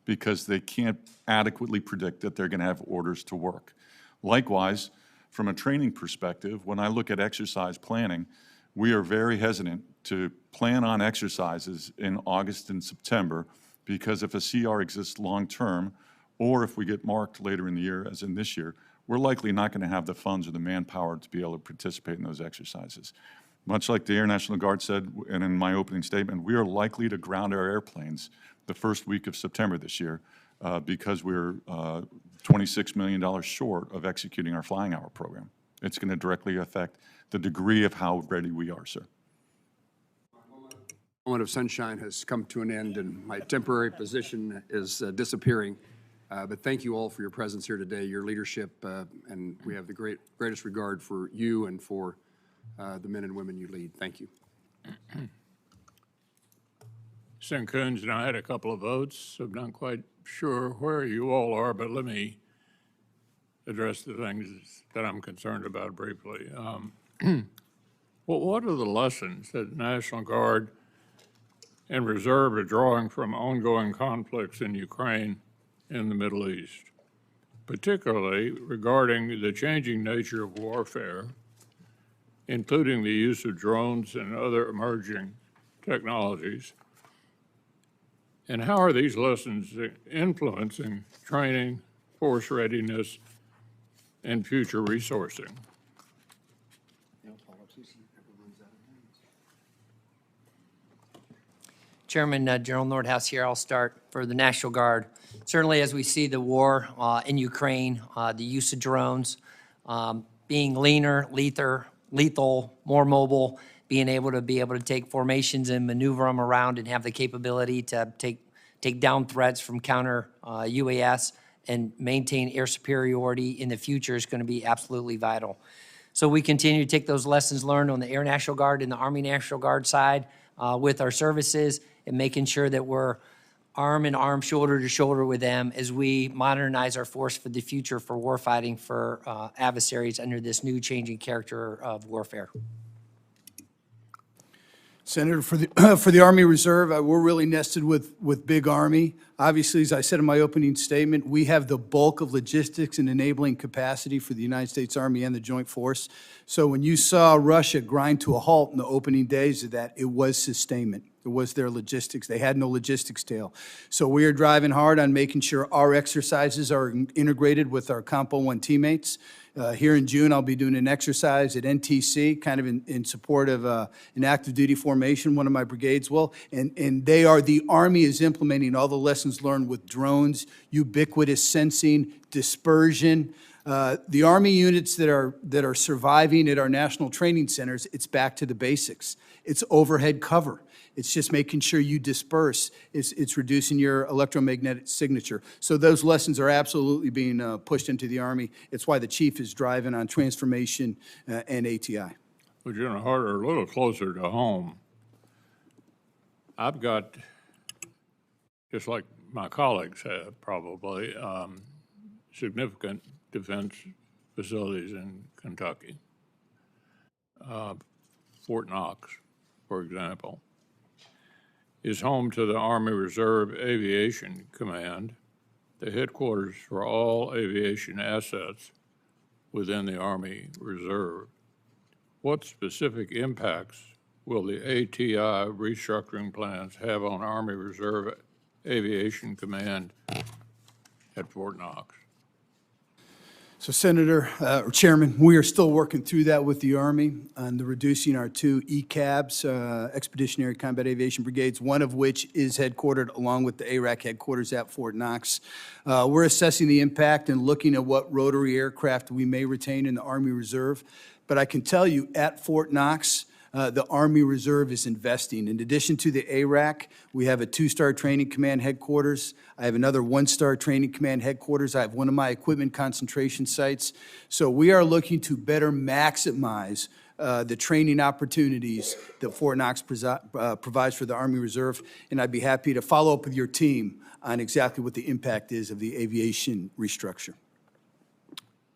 because they can't adequately predict that they're going to have orders to work. Likewise, from a training perspective, when I look at exercise planning, we are very hesitant to plan on exercises in August and September because if a CR exists long-term, or if we get marked later in the year, as in this year, we're likely not going to have the funds or the manpower to be able to participate in those exercises. Much like the Air National Guard said, and in my opening statement, we are likely to ground our airplanes the first week of September this year because we're $26 million short of executing our flying hour program. It's going to directly affect the degree of how ready we are, sir. Moment of sunshine has come to an end, and my temporary position is disappearing. But thank you all for your presence here today, your leadership, and we have the greatest regard for you and for the men and women you lead. Thank you. Senator Coons and I had a couple of votes, so I'm not quite sure where you all are, but let me address the things that I'm concerned about briefly. Well, what are the lessons that the National Guard and Reserve are drawing from ongoing conflicts in Ukraine and the Middle East, particularly regarding the changing nature of warfare, including the use of drones and other emerging technologies? And how are these lessons influencing training, force readiness, and future resourcing? Chairman General Nordhaus here. I'll start for the National Guard. Certainly, as we see the war in Ukraine, the use of drones, being leaner, lethal, more mobile, being able to take formations and maneuver them around and have the capability to take down threats from counter UAS and maintain air superiority in the future is going to be absolutely vital. So we continue to take those lessons learned on the Air National Guard and the Army National Guard side with our services and making sure that we're arm in arm, shoulder to shoulder with them as we modernize our force for the future for warfighting for adversaries under this new changing character of warfare. Senator, for the Army Reserve, we're really nested with Big Army. Obviously, as I said in my opening statement, we have the bulk of logistics and enabling capacity for the United States Army and the Joint Force. So when you saw Russia grind to a halt in the opening days of that, it was sustainment. It was their logistics. They had no logistics tail. So we are driving hard on making sure our exercises are integrated with our Compo 1 teammates. Here in June, I'll be doing an exercise at NTC, kind of in support of an active duty formation, one of my brigades will. And the Army is implementing all the lessons learned with drones, ubiquitous sensing, dispersion. The Army units that are surviving at our national training centers, it's back to the basics. It's overhead cover. It's just making sure you disperse. It's reducing your electromagnetic signature. So those lessons are absolutely being pushed into the Army. It's why the chief is driving on transformation and ATI. Well, General Harter, a little closer to home, I've got, just like my colleagues have probably, significant defense facilities in Kentucky. Fort Knox, for example, is home to the Army Reserve Aviation Command, the headquarters for all aviation assets within the Army Reserve. What specific impacts will the ATI restructuring plans have on Army Reserve Aviation Command at Fort Knox? So Senator, or Chairman, we are still working through that with the Army on the reducing our 2 ECABs, Expeditionary Combat Aviation Brigades, one of which is headquartered along with the ARAC headquarters at Fort Knox. We're assessing the impact and looking at what rotary aircraft we may retain in the Army Reserve. But I can tell you at Fort Knox, the Army Reserve is investing. In addition to the ARAC, we have a 2-star training command headquarters. I have another 1-star training command headquarters. I have one of my equipment concentration sites. So we are looking to better maximize the training opportunities that Fort Knox provides for the Army Reserve. And I'd be happy to follow up with your team on exactly what the impact is of the aviation restructure.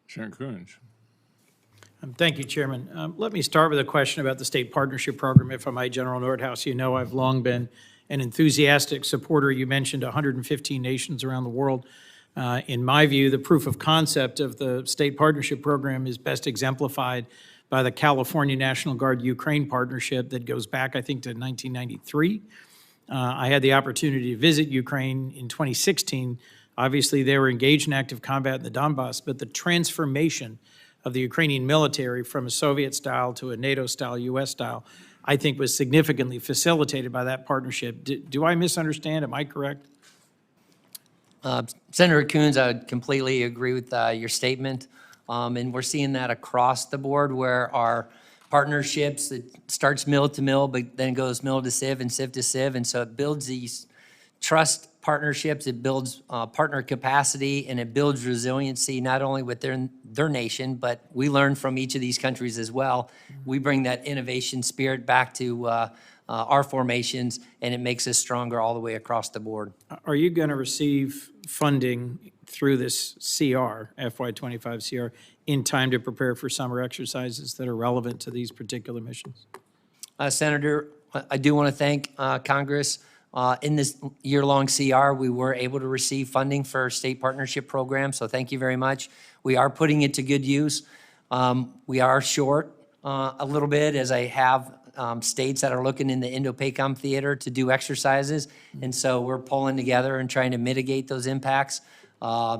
Senator Coons. Thank you, Chairman. Let me start with a question about the State Partnership Program, if I might, General Nordhaus. You know I've long been an enthusiastic supporter. You mentioned 115 nations around the world. In my view, the proof of concept of the State Partnership Program is best exemplified by the California National Guard Ukraine partnership that goes back, I think, to 1993. I had the opportunity to visit Ukraine in 2016. Obviously, they were engaged in active combat in the Donbass, but the transformation of the Ukrainian military from a Soviet style to a NATO style, US style, I think was significantly facilitated by that partnership. Do I misunderstand? Am I correct? Senator Coons, I would completely agree with your statement. And we're seeing that across the board where our partnerships, it starts mill to mill, but then goes mill to civ and civ to civ. And so it builds these trust partnerships, it builds partner capacity, and it builds resiliency not only with their nation, but we learn from each of these countries as well. We bring that innovation spirit back to our formations, and it makes us stronger all the way across the board. Are you going to receive funding through this CR, FY25 CR, in time to prepare for summer exercises that are relevant to these particular missions? Senator, I do want to thank Congress. In this year-long CR, we were able to receive funding for our state partnership program, so thank you very much. We are putting it to good use. We are short a little bit, as I have states that are looking in the Indo-PACOM theater to do exercises, and so we're pulling together and trying to mitigate those impacts.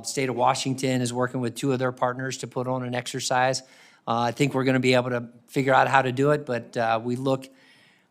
State of Washington is working with 2 of their partners to put on an exercise. I think we're going to be able to figure out how to do it, but we look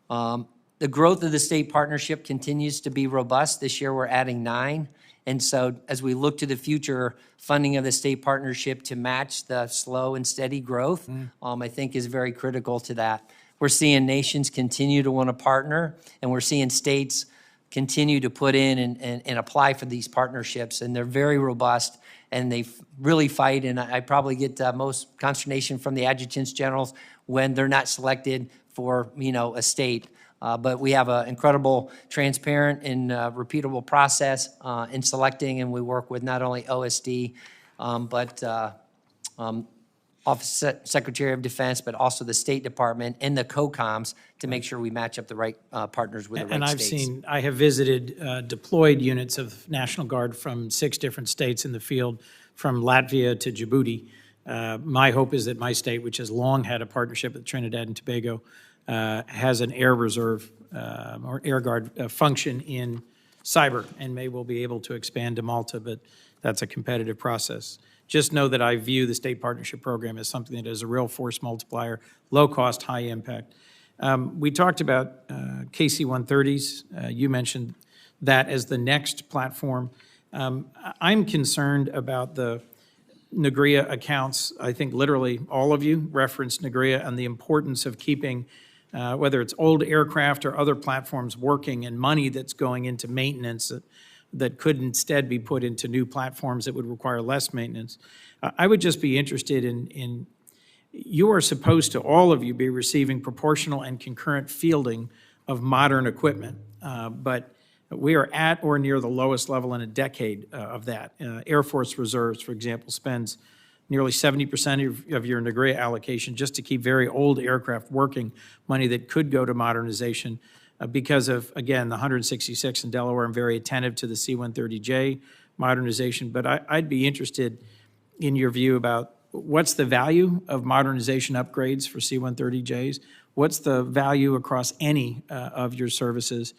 the growth of the state partnership continues to be robust. This year, we're adding 9. And so as we look to the future, funding of the state partnership to match the slow and steady growth, I think is very critical to that. We're seeing nations continue to want to partner, and we're seeing states continue to put in and apply for these partnerships. And they're very robust, and they really fight. And I probably get most consternation from the adjutants generals when they're not selected for, a state. But we have an incredible, transparent, and repeatable process in selecting, and we work with not only OSD, but Office Secretary of Defense, but also the State Department and the COCOMs to make sure we match up the right partners with the right states. And I have visited deployed units of National Guard from 6 different states in the field, from Latvia to Djibouti. My hope is that my state, which has long had a partnership with Trinidad and Tobago, has an air reserve or Air Guard function in cyber, and may well be able to expand to Malta, but that's a competitive process. Just know that I view the state partnership program as something that is a real force multiplier, low cost, high impact. We talked about KC-130s. You mentioned that as the next platform. I'm concerned about the NGRIA accounts. I think literally all of you referenced NGRIA and the importance of keeping, whether it's old aircraft or other platforms working, and money that's going into maintenance that could instead be put into new platforms that would require less maintenance. I would just be interested in you are supposed to, all of you, be receiving proportional and concurrent fielding of modern equipment, but we are at or near the lowest level in a decade of that. Air Force Reserves, for example, spends nearly 70% of your NGRIA allocation just to keep very old aircraft working, money that could go to modernization because of, again, the 166 in Delaware. I'm very attentive to the C-130J modernization, but I'd be interested in your view about what's the value of modernization upgrades for C-130Js? What's the value across any of your services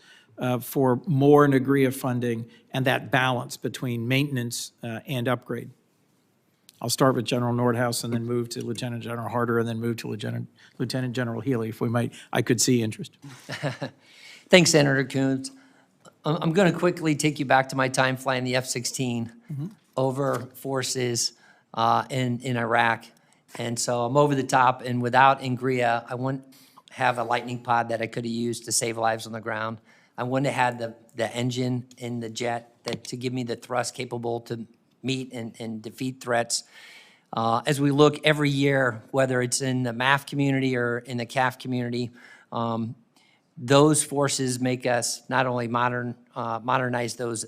for more NGRIA funding and that balance between maintenance and upgrade? I'll start with General Nordhaus and then move to Lieutenant General Harter and then move to Lieutenant General Healy, if we might. I could see interest. Thanks, Senator Coons. I'm going to quickly take you back to my time flying the F-16 over forces in Iraq. And so I'm over the top, and without NGRIA, I wouldn't have a Lightning pod that I could have used to save lives on the ground. I wouldn't have had the engine in the jet to give me the thrust capable to meet and defeat threats. As we look every year, whether it's in the MAF community or in the CAF community, those forces make us not only modernize those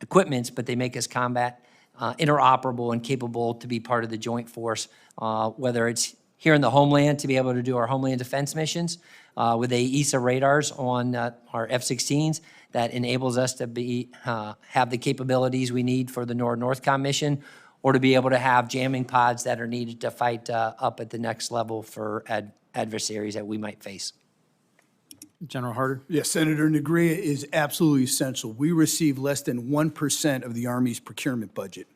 equipments, but they make us combat interoperable and capable to be part of the joint force, whether it's here in the homeland to be able to do our homeland defense missions with AESA radars on our F-16s that enables us to be have the capabilities we need for the NORTHCOM mission, or to be able to have jamming pods that are needed to fight up at the next level for adversaries that we might face. General Harter? Yes, Senator, NGRIA is absolutely essential. We receive less than 1% of the Army's procurement budget.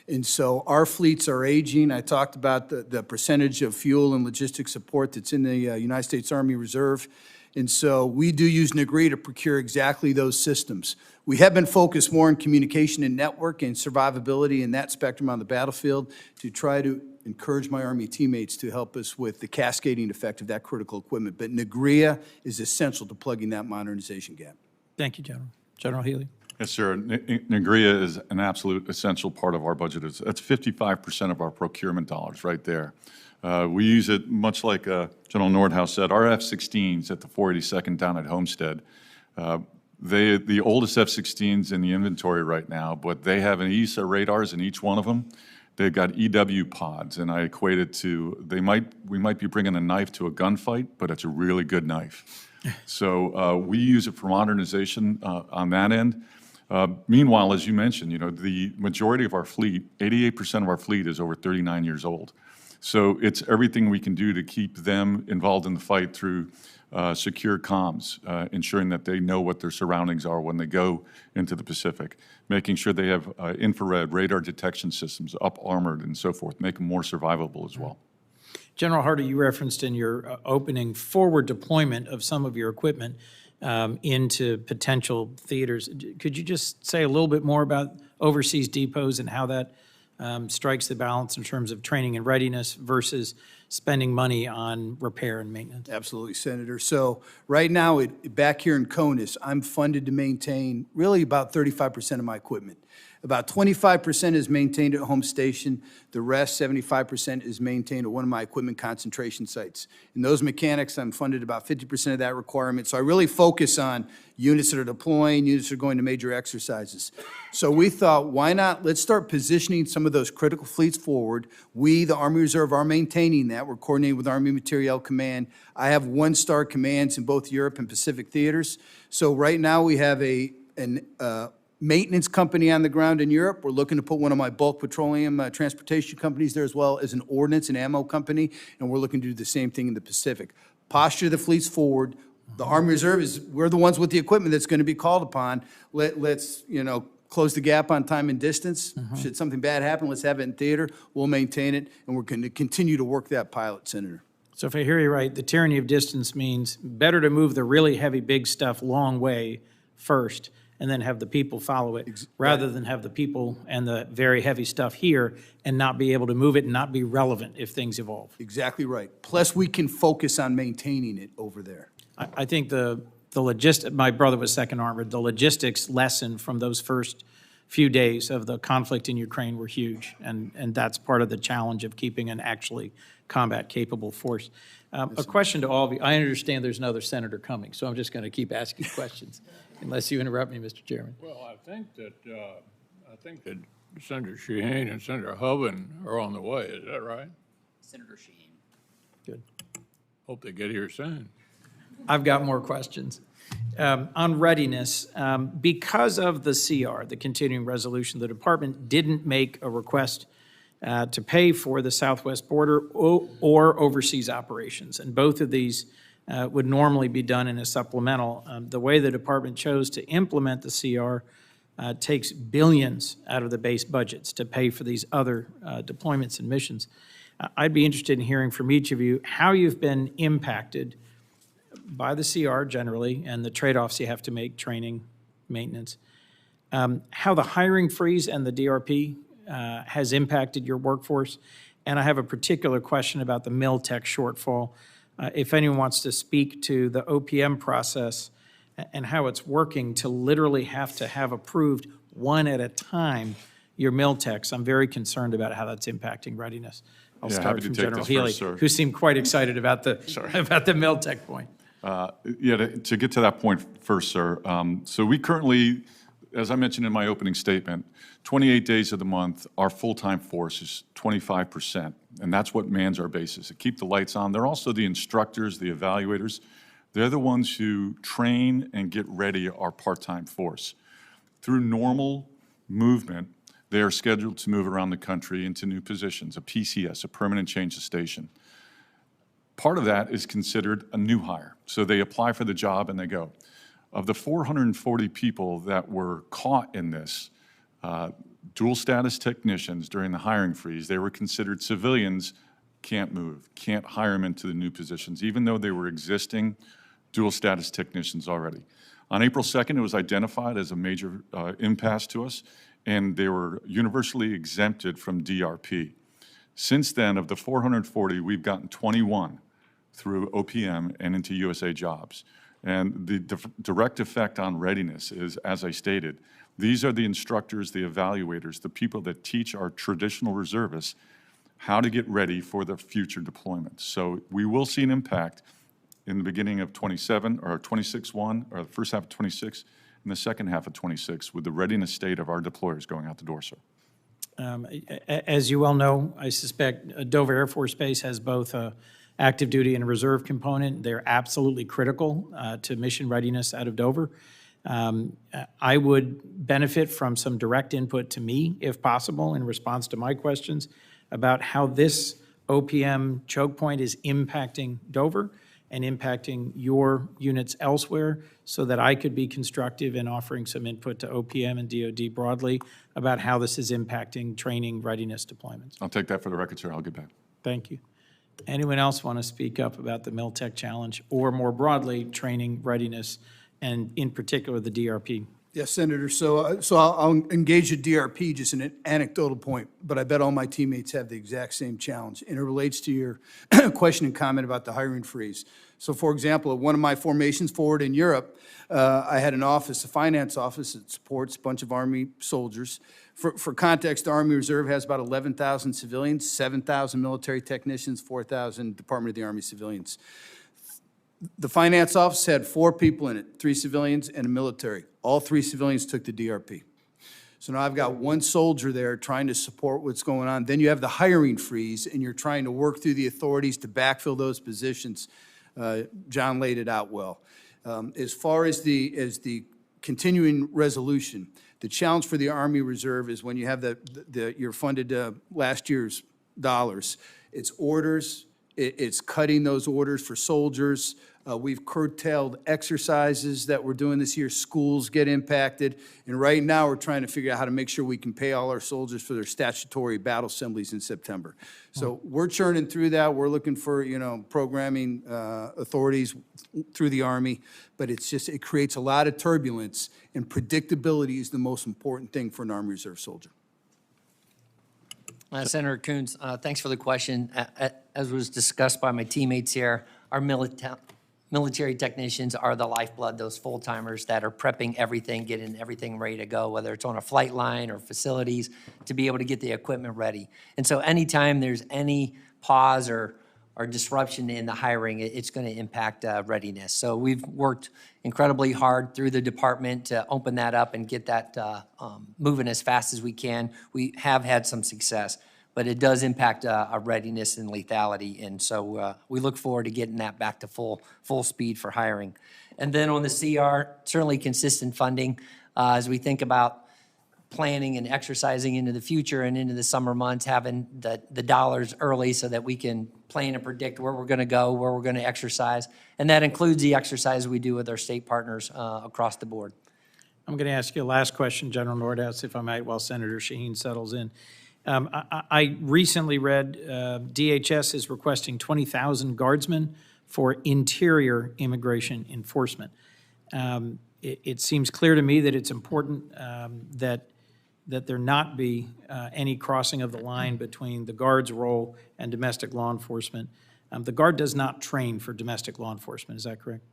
And so our fleets are aging. I talked about the percentage of fuel and logistics support that's in the United States Army Reserve. And so we do use NGRIA to procure exactly those systems. We have been focused more on communication and network and survivability in that spectrum on the battlefield to try to encourage my Army teammates to help us with the cascading effect of that critical equipment. But NGRIA is essential to plugging that modernization gap. Thank you, General. General Healy? Yes, sir. NGRIA is an absolute essential part of our budget. That's 55% of our procurement dollars right there. We use it much like General Nordhaus said. Our F-16s at the 482nd down at Homestead, the oldest F-16s in the inventory right now, but they have an AESA radars in each one of them. They've got EW pods, and I equate it to we might be bringing a knife to a gunfight, but it's a really good knife. So we use it for modernization on that end. Meanwhile, as you mentioned, the majority of our fleet, 88% of our fleet is over 39 years old. So it's everything we can do to keep them involved in the fight through secure comms, ensuring that they know what their surroundings are when they go into the Pacific, making sure they have infrared radar detection systems, up-armored and so forth, make them more survivable as well. General Harter, you referenced in your opening forward deployment of some of your equipment into potential theaters. Could you just say a little bit more about overseas depots and how that strikes the balance in terms of training and readiness versus spending money on repair and maintenance? Absolutely, Senator. So right now, back here in CONUS, I'm funded to maintain really about 35% of my equipment. About 25% is maintained at home station. The rest, 75%, is maintained at one of my equipment concentration sites. In those mechanics, I'm funded about 50% of that requirement. So I really focus on units that are deploying, units that are going to major exercises. So we thought, why not, let's start positioning some of those critical fleets forward. We, the Army Reserve, are maintaining that. We're coordinating with Army Materiel Command. I have one-star commands in both Europe and Pacific theaters. So right now we have an maintenance company on the ground in Europe. We're looking to put one of my bulk petroleum transportation companies there, as well as an ordnance and ammo company, and we're looking to do the same thing in the Pacific. Posture the fleets forward, The Army Reserve we're the ones with the equipment that's going to be called upon. Let's, close the gap on time and distance. Should something bad happen, let's have it in theater. We'll maintain it, and we're going to continue to work that pilot, Senator. So if I hear you right, the tyranny of distance means better to move the really heavy, big stuff long way first, and then have the people follow it, rather than have the people and the very heavy stuff here and not be able to move it and not be relevant if things evolve. Exactly right. Plus, we can focus on maintaining it over there. I think the my brother was second armored, the logistics lesson from those first few days of the conflict in Ukraine were huge, and that's part of the challenge of keeping an actually combat-capable force. A question to all of you. I understand there's another senator coming, so I'm just going to keep asking questions, unless you interrupt me, Mr. Chairman. Well, I think that Senator Shaheen and Senator Hoven are on the way. Is that right? Senator Shaheen. Good. Hope they get here soon. I've got more questions. On readiness, because of the CR, the continuing resolution, the department didn't make a request to pay for the southwest border or overseas operations. And both of these would normally be done in a supplemental. The way the department chose to implement the CR takes billions out of the base budgets to pay for these other deployments and missions. I'd be interested in hearing from each of you how you've been impacted by the CR generally and the trade-offs you have to make, training, maintenance, how the hiring freeze and the DRP has impacted your workforce. And I have a particular question about the MilTech shortfall. If anyone wants to speak to the OPM process and how it's working to literally have to have approved one at a time your MilTechs, I'm very concerned about how that's impacting readiness. I'll Yeah, happy start to from take General this Healy, first, sir. who seemed quite excited about the MilTech point. To get to that point first, sir. So we currently, as I mentioned in my opening statement, 28 days of the month, our full-time force is 25%, and that's what mans our bases, to keep the lights on. They're also the instructors, the evaluators. They're the ones who train and get ready our part-time force. Through normal movement, they are scheduled to move around the country into new positions, a PCS, a permanent change of station. Part of that is considered a new hire. So they apply for the job and they go. Of the 440 people that were caught in this, dual status technicians during the hiring freeze, they were considered civilians, can't move, can't hire them into the new positions, even though they were existing dual status technicians already. On April 2nd, it was identified as a major impasse to us, and they were universally exempted from DRP. Since then, of the 440, we've gotten 21 through OPM and into USA Jobs. And the direct effect on readiness is, as I stated, these are the instructors, the evaluators, the people that teach our traditional reservists how to get ready for the future deployments. So we will see an impact in the beginning of 27 or 26-1, or the first half of 26, and the second half of 26 with the readiness state of our deployers going out the door, sir. As you well know, I suspect Dover Air Force Base has both a active duty and a reserve component. They're absolutely critical to mission readiness out of Dover. I would benefit from some direct input to me, if possible, in response to my questions about how this OPM choke point is impacting Dover and impacting your units elsewhere, so that I could be constructive in offering some input to OPM and DoD broadly about how this is impacting training readiness deployments. I'll take that for the record, sir. I'll get back. Thank you. Anyone else want to speak up about the MilTech challenge, or more broadly, training readiness, and in particular, the DRP? Yes, Senator. So I'll engage the DRP, just an anecdotal point, but I bet all my teammates have the exact same challenge, and it relates to your question and comment about the hiring freeze. So, for example, at one of my formations forward in Europe, I had an office, a finance office that supports a bunch of Army soldiers. For context, the Army Reserve has about 11,000 civilians, 7,000 military technicians, 4,000 Department of the Army civilians. The finance office had 4 people in it, 3 civilians and a military. All 3 civilians took the DRP. So now I've got 1 soldier there trying to support what's going on. Then you have the hiring freeze, and you're trying to work through the authorities to backfill those positions. John laid it out well. As far as the continuing resolution, the challenge for the Army Reserve is when you have your funded last year's dollars, it's orders, It's cutting those orders for soldiers. We've curtailed exercises that we're doing this year. Schools get impacted. And right now, we're trying to figure out how to make sure we can pay all our soldiers for their statutory battle assemblies in September. So we're churning through that. We're looking for, programming authorities through the Army. But it creates a lot of turbulence, and predictability is the most important thing for an Army Reserve soldier. Senator Coons, thanks for the question. As was discussed by my teammates here, our military technicians are the lifeblood, those full-timers that are prepping everything, getting everything ready to go, whether it's on a flight line or facilities, to be able to get the equipment ready. And so anytime there's any pause or disruption in the hiring, it's going to impact readiness. So we've worked incredibly hard through the department to open that up and get that moving as fast as we can. We have had some success, but it does impact our readiness and lethality. And so we look forward to getting that back to full speed for hiring. And then on the CR, certainly consistent funding as we think about planning and exercising into the future and into the summer months, having the dollars early so that we can plan and predict where we're going to go, where we're going to exercise. And that includes the exercise we do with our state partners across the board. I'm going to ask you a last question, General Nordhaus, if I might, while Senator Shaheen settles in. I recently read DHS is requesting 20,000 guardsmen for interior immigration enforcement. It seems clear to me that it's important that there not be any crossing of the line between the Guard's role and domestic law enforcement. The Guard does not train for domestic law enforcement, is that correct?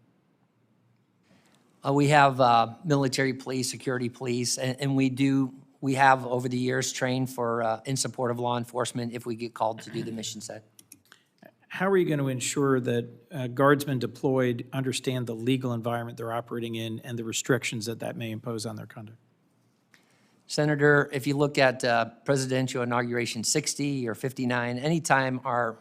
We have military police, security police, and we have over the years trained for in support of law enforcement if we get called to do the mission set. How are you going to ensure that guardsmen deployed understand the legal environment they're operating in and the restrictions that may impose on their conduct? Senator, if you look at Presidential Inauguration 60 or 59, anytime our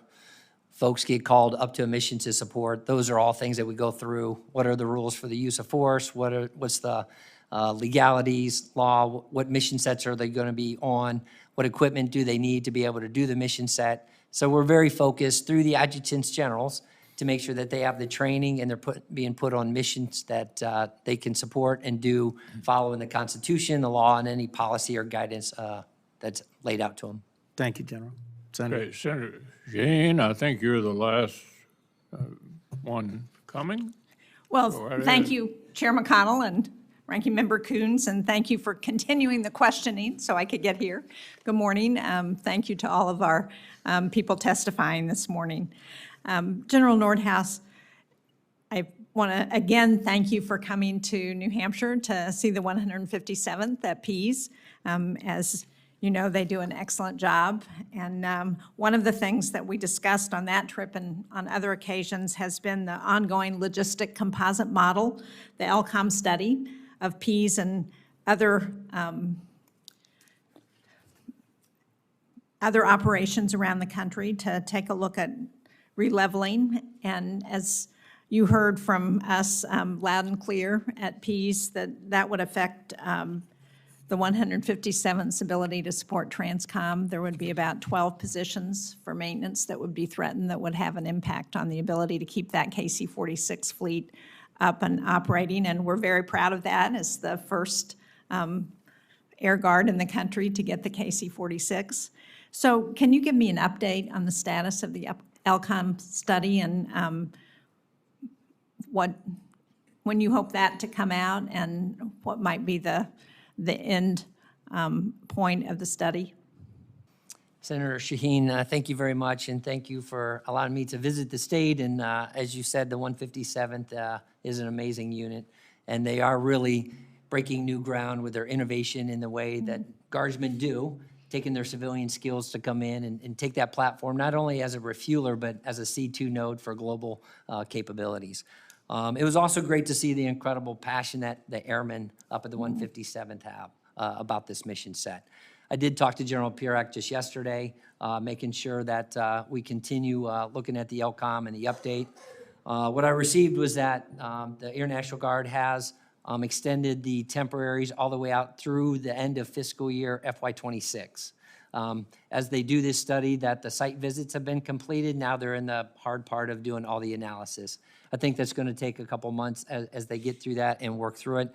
folks get called up to a mission to support, those are all things that we go through. What are the rules for the use of force? What's the legalities, law? What mission sets are they going to be on? What equipment do they need to be able to do the mission set? So we're very focused through the adjutants generals to make sure that they have the training and they're being put on missions that they can support and do following the Constitution, the law, and any policy or guidance that's laid out to them. Thank you, General. Senator. Okay, Senator Shaheen, I think you're the last one coming. Well, Go right thank ahead. you, Chair McConnell and Ranking Member Coons, and thank you for continuing the questioning so I could get here. Good morning. Thank you to all of our people testifying this morning. General Nordhaus, I want to again thank you for coming to New Hampshire to see the 157th at Pease. As you know, they do an excellent job. And one of the things that we discussed on that trip and on other occasions has been the ongoing logistic composite model, the LCOM study of Pease and other operations around the country to take a look at releveling. And as you heard from us loud and clear at Pease, that would affect the 157th's ability to support TRANSCOM. There would be about 12 positions for maintenance that would be threatened that would have an impact on the ability to keep that KC-46 fleet up and operating. And we're very proud of that as the first Air Guard in the country to get the KC-46. So can you give me an update on the status of the LCOM study and when you hope that to come out and what might be the end point of the study? Senator Shaheen, thank you very much, and thank you for allowing me to visit the state. And as you said, the 157th is an amazing unit, and they are really breaking new ground with their innovation in the way that Guardsmen do, taking their civilian skills to come in and take that platform, not only as a refueler, but as a C2 node for global capabilities. It was also great to see the incredible passion that the airmen up at the 157th have about this mission set. I did talk to General Pierak just yesterday, making sure that we continue looking at the LCOM and the update. What I received was that the Air National Guard has extended the temporaries all the way out through the end of fiscal year FY26. As they do this study, that the site visits have been completed, now they're in the hard part of doing all the analysis. I think that's going to take a couple months as they get through that and work through it.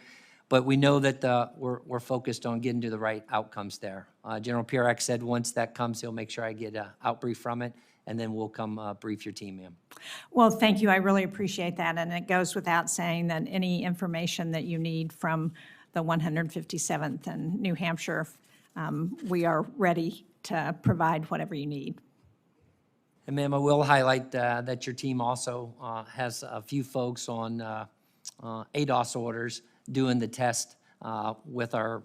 But we know that we're focused on getting to the right outcomes there. General Pierak said once that comes, he'll make sure I get an outbrief from it, and then we'll come brief your team, ma'am. Well, thank you. I really appreciate that. And it goes without saying that any information that you need from the 157th and New Hampshire, we are ready to provide whatever you need. And ma'am, I will highlight that your team also has a few folks on ADOS orders doing the test with our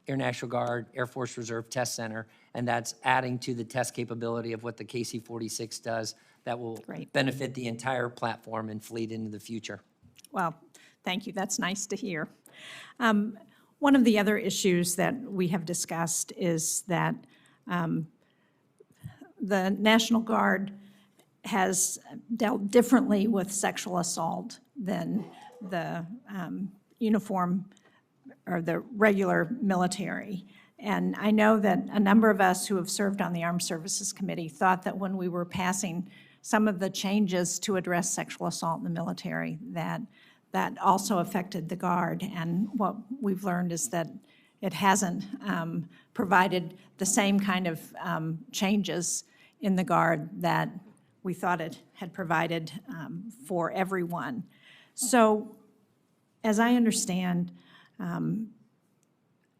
Air National Guard, Air Force Reserve Test Center, and that's adding to the test capability of what the KC-46 does that will Great. benefit the entire platform and fleet into the future. Well, thank you. That's nice to hear. One of the other issues that we have discussed is that the National Guard has dealt differently with sexual assault than the uniform or the regular military. And I know that a number of us who have served on the Armed Services Committee thought that when we were passing some of the changes to address sexual assault in the military, that also affected the Guard. And what we've learned is that it hasn't provided the same kind of changes in the Guard that we thought it had provided for everyone. So, as I understand,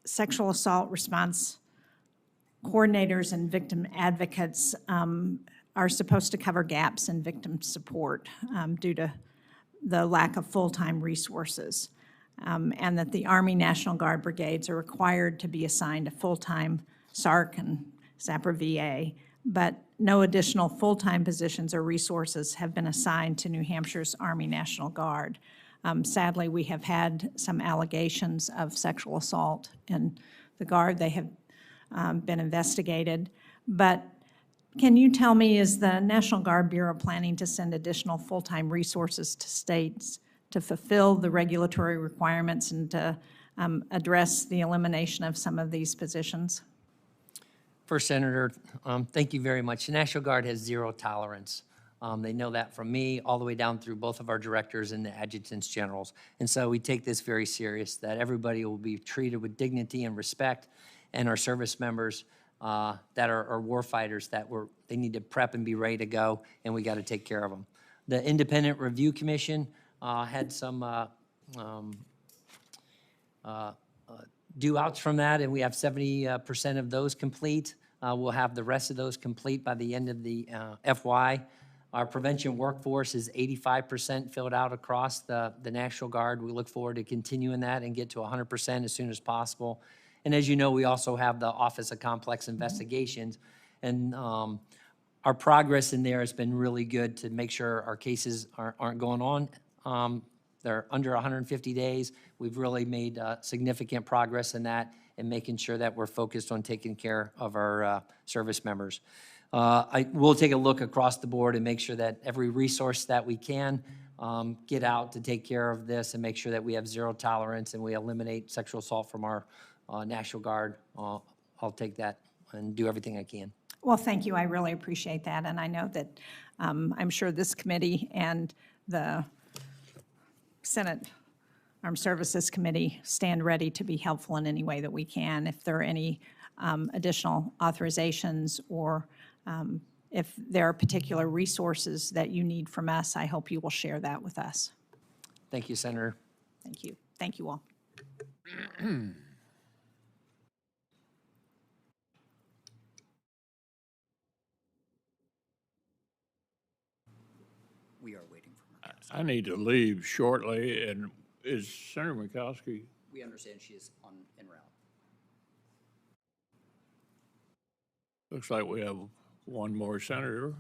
sexual assault response coordinators and victim advocates are supposed to cover gaps in victim support due to the lack of full-time resources, and that the Army National Guard brigades are required to be assigned a full-time SARC and SAPRA VA, but no additional full-time positions or resources have been assigned to New Hampshire's Army National Guard. Sadly, we have had some allegations of sexual assault in the Guard. They have been investigated. But can you tell me, is the National Guard Bureau planning to send additional full-time resources to states to fulfill the regulatory requirements and to address the elimination of some of these positions? First, Senator, thank you very much. The National Guard has zero tolerance. They know that from me all the way down through both of our directors and the adjutants generals. And so we take this very serious, that everybody will be treated with dignity and respect, and our service members that are war fighters, they need to prep and be ready to go, and we got to take care of them. The Independent Review Commission had some due outs from that, and we have 70% of those complete. We'll have the rest of those complete by the end of the FY. Our prevention workforce is 85% filled out across the National Guard. We look forward to continuing that and get to 100% as soon as possible. And as you know, we also have the Office of Complex Investigations. And our progress in there has been really good to make sure our cases aren't going on. They're under 150 days. We've really made significant progress in that and making sure that we're focused on taking care of our service members. I will take a look across the board and make sure that every resource that we can get out to take care of this and make sure that we have zero tolerance and we eliminate sexual assault from our National Guard. I'll take that and do everything I can. Well, thank you. I really appreciate that. And I know that I'm sure this committee and the Senate Armed Services Committee stand ready to be helpful in any way that we can. If there are any additional authorizations or if there are particular resources that you need from us, I hope you will share that with us. Thank you, Senator. Thank you. Thank you all. We are waiting for her. I need to leave shortly, and is Senator Mikowski? We understand she is en route. Looks like we have one more senator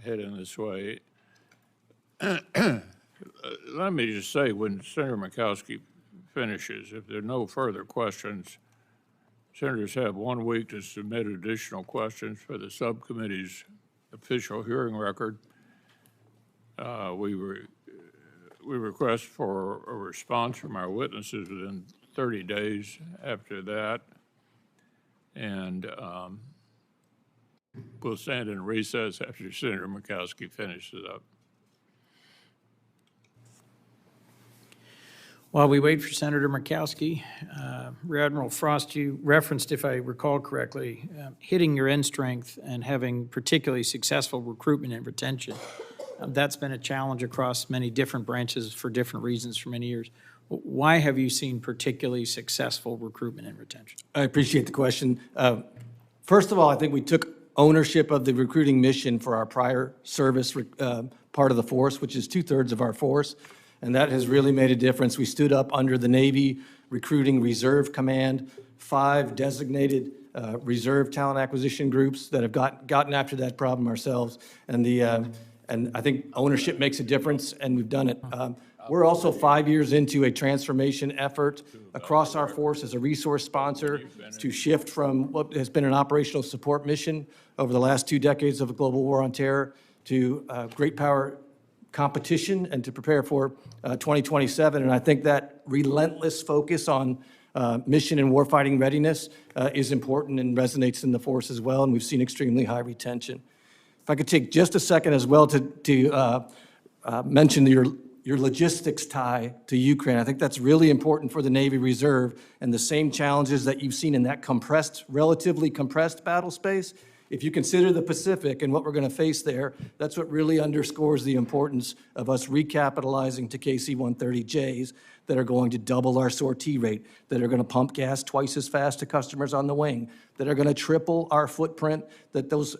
heading this way. Let me just say, when Senator Mikowski finishes, if there are no further questions, senators have 1 week to submit additional questions for the subcommittee's official hearing record. We request for a response from our witnesses within 30 days after that. And We'll stand in recess after Senator Murkowski finishes up. While we wait for Senator Murkowski, Rear Admiral Frost, you referenced, if I recall correctly, hitting your end strength and having particularly successful recruitment and retention. That's been a challenge across many different branches for different reasons for many years. Why have you seen particularly successful recruitment and retention? I appreciate the question. First of all, I think we took ownership of the recruiting mission for our prior service part of the force, which is 2/3 of our force, and that has really made a difference. We stood up under the Navy Recruiting Reserve Command, 5 designated reserve talent acquisition groups that have gotten after that problem ourselves, and I think ownership makes a difference, and we've done it. We're also 5 years into a transformation effort across our force as a resource sponsor to shift from what has been an operational support mission over the last 2 decades of the global war on terror to great power competition and to prepare for 2027. And I think that relentless focus on mission and warfighting readiness is important and resonates in the force as well, and we've seen extremely high retention. If I could take just a second as well to mention your logistics tie to Ukraine. I think that's really important for the Navy Reserve, and the same challenges that you've seen in that relatively compressed battle space. If you consider the Pacific and what we're going to face there, that's what really underscores the importance of us recapitalizing to KC-130Js that are going to double our sortie rate, that are going to pump gas twice as fast to customers on the wing, that are going to triple our footprint that those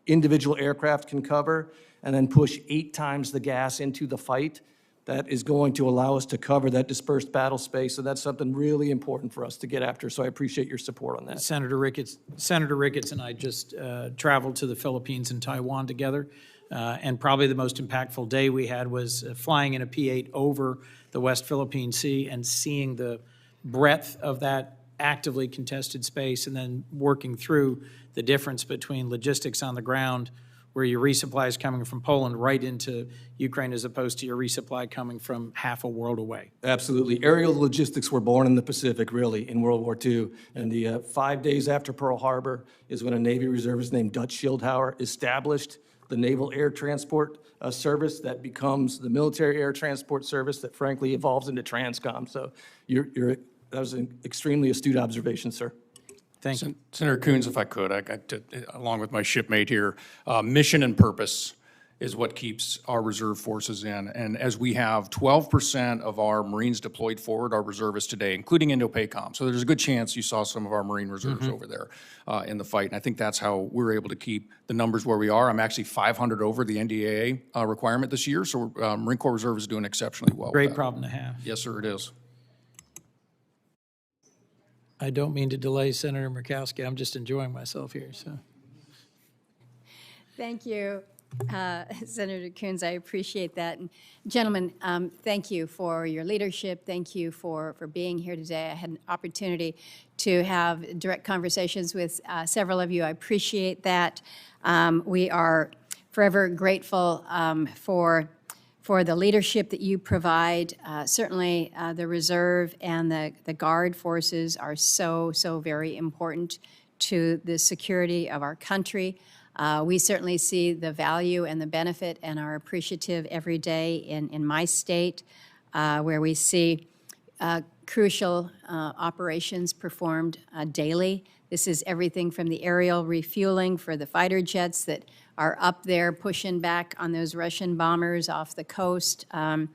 individual aircraft can cover, and then push 8 times the gas into the fight. That is going to allow us to cover that dispersed battle space, so that's something really important for us to get after, so I appreciate your support on that. Senator Ricketts and I just traveled to the Philippines and Taiwan together, and probably the most impactful day we had was flying in a P-8 over the West Philippine Sea and seeing the breadth of that actively contested space, and then working through the difference between logistics on the ground, where your resupply is coming from Poland right into Ukraine as opposed to your resupply coming from half a world away. Absolutely. Aerial logistics were born in the Pacific, really, in World War II. And the 5 days after Pearl Harbor is when a Navy reservist named Dutch Schildhauer established the Naval Air Transport Service that becomes the Military Air Transport Service that frankly evolves into TRANSCOM. So that was an extremely astute observation, sir. Thank you. Senator Coons, if I could, I got to, along with my shipmate here, mission and purpose is what keeps our reserve forces in. And as we have 12% of our Marines deployed forward, our reservists today, including Indo-PACOM. So there's a good chance you saw some of our Marine reserves over there in the fight. And I think that's how we're able to keep the numbers where we are. I'm actually 500 over the NDAA requirement this year. So Marine Corps Reserve is doing exceptionally well. Great problem to have. Yes, sir, it is. I don't mean to delay Senator Murkowski. I'm just enjoying myself here. So, thank you, Senator Coons. I appreciate that. And gentlemen, thank you for your leadership. Thank you for being here today. I had an opportunity to have direct conversations with several of you. I appreciate that. We are forever grateful for the leadership that you provide. Certainly the Reserve and the Guard forces are so very important to the security of our country. We certainly see the value and the benefit and are appreciative every day in my state where we see crucial operations performed daily. This is everything from the aerial refueling for the fighter jets that are up there pushing back on those Russian bombers off the coast. The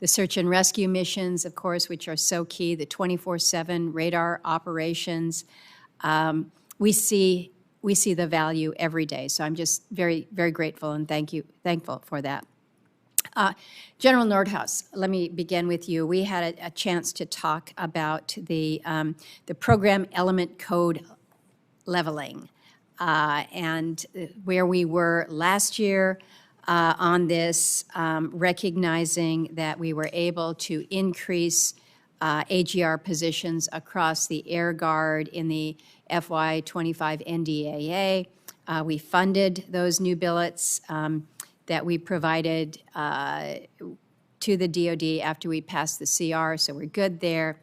search and rescue missions, of course, which are so key, the 24/7 radar operations. We see the value every day. So I'm just very grateful and thankful for that. General Nordhaus, let me begin with you. We had a chance to talk about the program element code leveling. And where we were last year on this, recognizing that we were able to increase AGR positions across the Air Guard in the FY25 NDAA. We funded those new billets that we provided to the DoD after we passed the CR, so we're good there.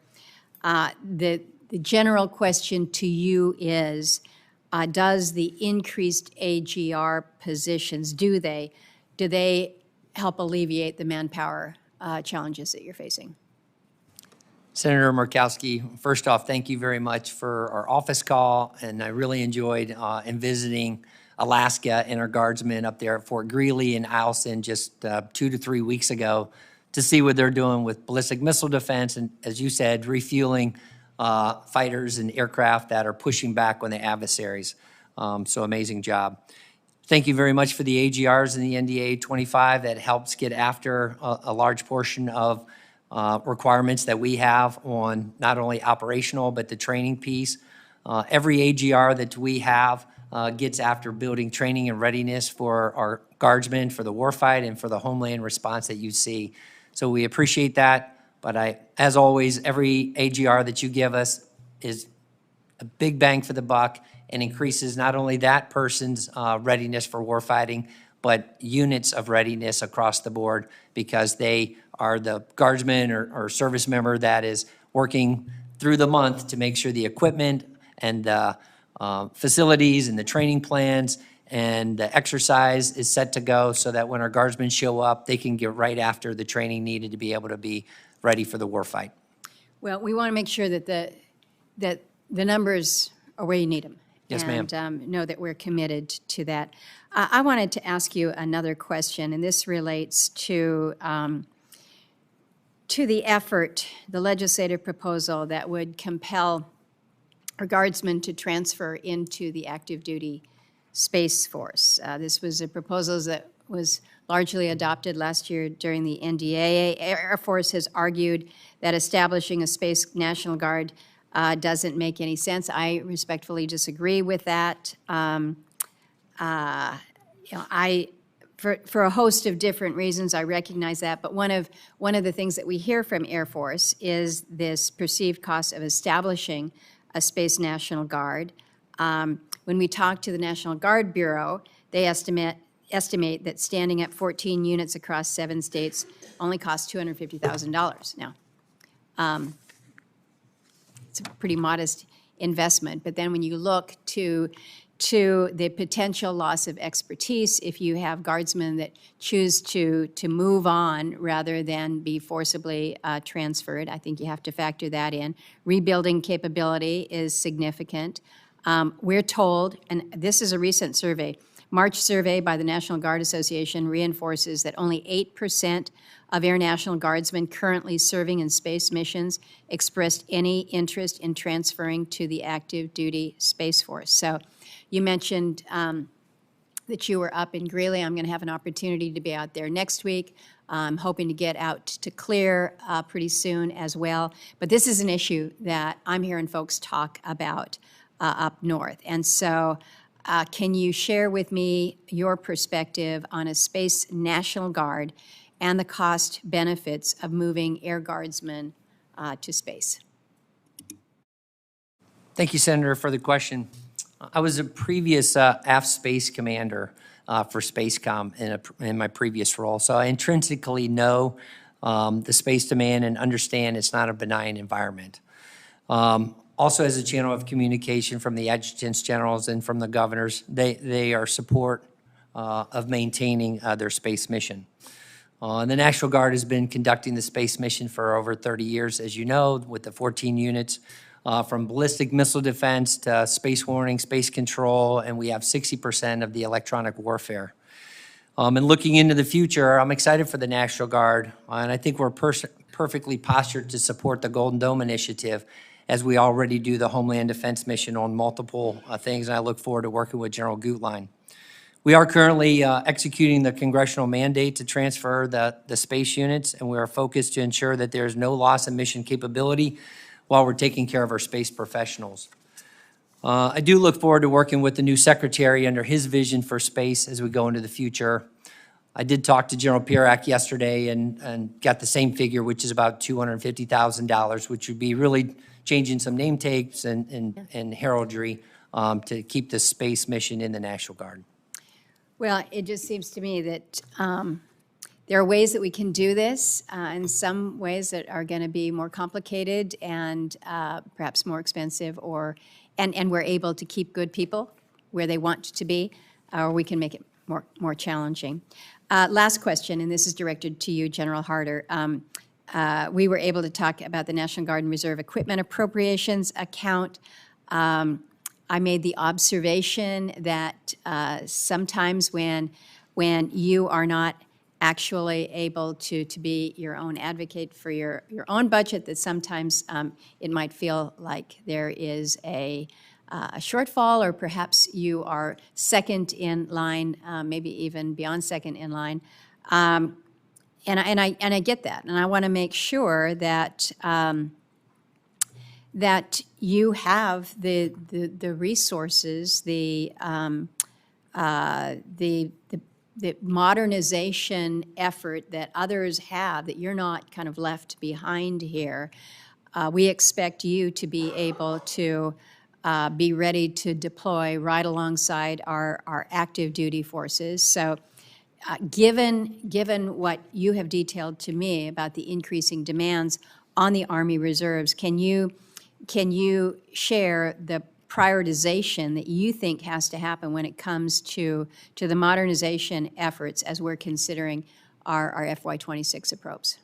The general question to you is, does the increased AGR positions, do they help alleviate the manpower challenges that you're facing? Senator Murkowski, first off, thank you very much for our office call, and I really enjoyed in visiting Alaska and our guardsmen up there at Fort Greely and Eielson just 2 to 3 weeks ago to see what they're doing with ballistic missile defense and, as you said, refueling fighters and aircraft that are pushing back on the adversaries. So amazing job. Thank you very much for the AGRs and the NDA 25 that helps get after a large portion of requirements that we have on not only operational, but the training piece. Every AGR that we have gets after building training and readiness for our guardsmen, for the warfight, and for the homeland response that you see. So we appreciate that, but as always, every AGR that you give us is a big bang for the buck and increases not only that person's readiness for warfighting, but units of readiness across the board because they are the guardsman or service member that is working through the month to make sure the equipment and the facilities and the training plans and the exercise is set to go so that when our guardsmen show up, they can get right after the training needed to be able to be ready for the warfight. Well, we want to make sure that the numbers are where you need them. Yes, ma'am. And know that we're committed to that. I wanted to ask you another question, and this relates to the effort, the legislative proposal that would compel our guardsmen to transfer into the active duty Space Force. This was a proposal that was largely adopted last year during the NDAA. Air Force has argued that establishing a Space National Guard doesn't make any sense. I respectfully disagree with that. For a host of different reasons, I recognize that, but one of the things that we hear from Air Force is this perceived cost of establishing a Space National Guard. When we talk to the National Guard Bureau, they estimate that standing up 14 units across 7 states only costs $250,000. Now, it's a pretty modest investment, but then when you look to the potential loss of expertise, if you have guardsmen that choose to move on rather than be forcibly transferred, I think you have to factor that in. Rebuilding capability is significant. We're told, and this is a recent survey, March survey by the National Guard Association reinforces that only 8% of Air National Guardsmen currently serving in space missions expressed any interest in transferring to the active duty Space Force. So you mentioned that you were up in Greeley. I'm going to have an opportunity to be out there next week. I'm hoping to get out to Clear pretty soon as well. But this is an issue that I'm hearing folks talk about up north. And so can you share with me your perspective on a Space National Guard and the cost benefits of moving Air Guardsmen to space? Thank you, Senator, for the question. I was a previous AF Space Commander for SpaceCom in my previous role, so I intrinsically know the space demand and understand it's not a benign environment. Also, as a channel of communication from the adjutants generals and from the governors, they are support of maintaining their space mission. The National Guard has been conducting the space mission for over 30 years, as you know, with the 14 units from ballistic missile defense to space warning, space control, and we have 60% of the electronic warfare. And looking into the future, I'm excited for the National Guard, and I think we're perfectly postured to support the Golden Dome Initiative as we already do the Homeland Defense mission on multiple things, and I look forward to working with General Gutlein. We are currently executing the congressional mandate to transfer the space units, and we are focused to ensure that there is no loss of mission capability while we're taking care of our space professionals. I do look forward to working with the new secretary under his vision for space as we go into the future. I did talk to General Pierak yesterday and got the same figure, which is about $250,000, which would be really changing some name tapes and heraldry to keep the space mission in the National Guard. Well, it just seems to me that there are ways that we can do this, and some ways that are going to be more complicated and perhaps more expensive, and we're able to keep good people where they want to be, or we can make it more challenging. Last question, and this is directed to you, General Harter. We were able to talk about the National Guard and Reserve Equipment Appropriations account. I made the observation that sometimes when you are not actually able to be your own advocate for your own budget, that sometimes it might feel like there is a shortfall, or perhaps you are second in line, maybe even beyond second in line. And I get that, and I want to make sure that that you have the resources, the modernization effort that others have, that you're not kind of left behind here. We expect you to be able to be ready to deploy right alongside our active duty forces. So given what you have detailed to me about the increasing demands on the Army Reserves, can you share the prioritization that you think has to happen when it comes to the modernization efforts as we're considering our FY26 approach?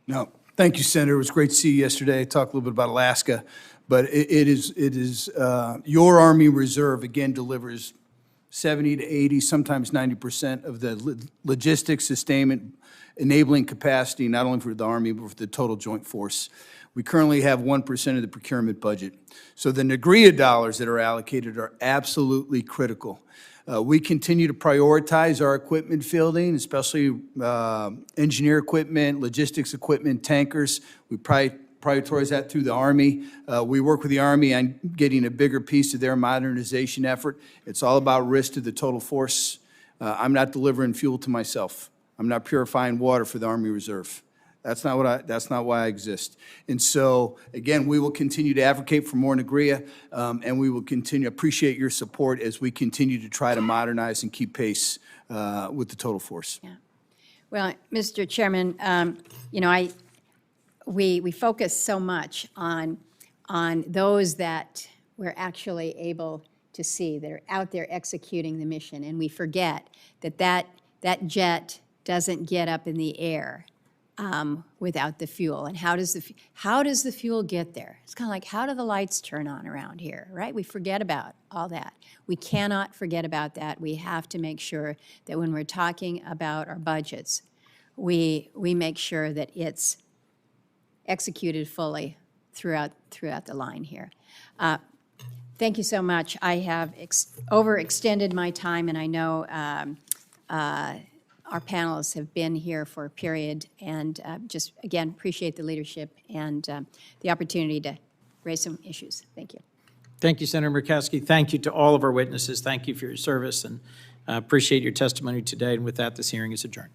No, thank you, Senator. It was great to see you yesterday. Talk a little bit about Alaska, but it is your Army Reserve again delivers 70 to 80, sometimes 90% of the logistics, sustainment, enabling capacity, not only for the Army, but for the total joint force. We currently have 1% of the procurement budget. So the NGREA dollars that are allocated are absolutely critical. We continue to prioritize our equipment fielding, especially engineer equipment, logistics equipment, tankers. We prioritize that through the Army. We work with the Army on getting a bigger piece of their modernization effort. It's all about risk to the total force. I'm not delivering fuel to myself. I'm not purifying water for the Army Reserve. That's not why I exist. And so, again, we will continue to advocate for more NGREA, and we will continue to appreciate your support as we continue to try to modernize and keep pace with the total force. Yeah. Well, Mr. Chairman, you know, we focus so much on those that we're actually able to see, that are out there executing the mission, and we forget that jet doesn't get up in the air without the fuel. And how does the fuel get there? It's kind of like, how do the lights turn on around here, right? We forget about all that. We cannot forget about that. We have to make sure that when we're talking about our budgets, we make sure that it's executed fully throughout the line here. Thank you so much. I have overextended my time, and I know our panelists have been here for a period, and just, again, appreciate the leadership and the opportunity to raise some issues. Thank you. Thank you, Senator Murkowski. Thank you to all of our witnesses. Thank you for your service, and appreciate your testimony today. And with that, this hearing is adjourned.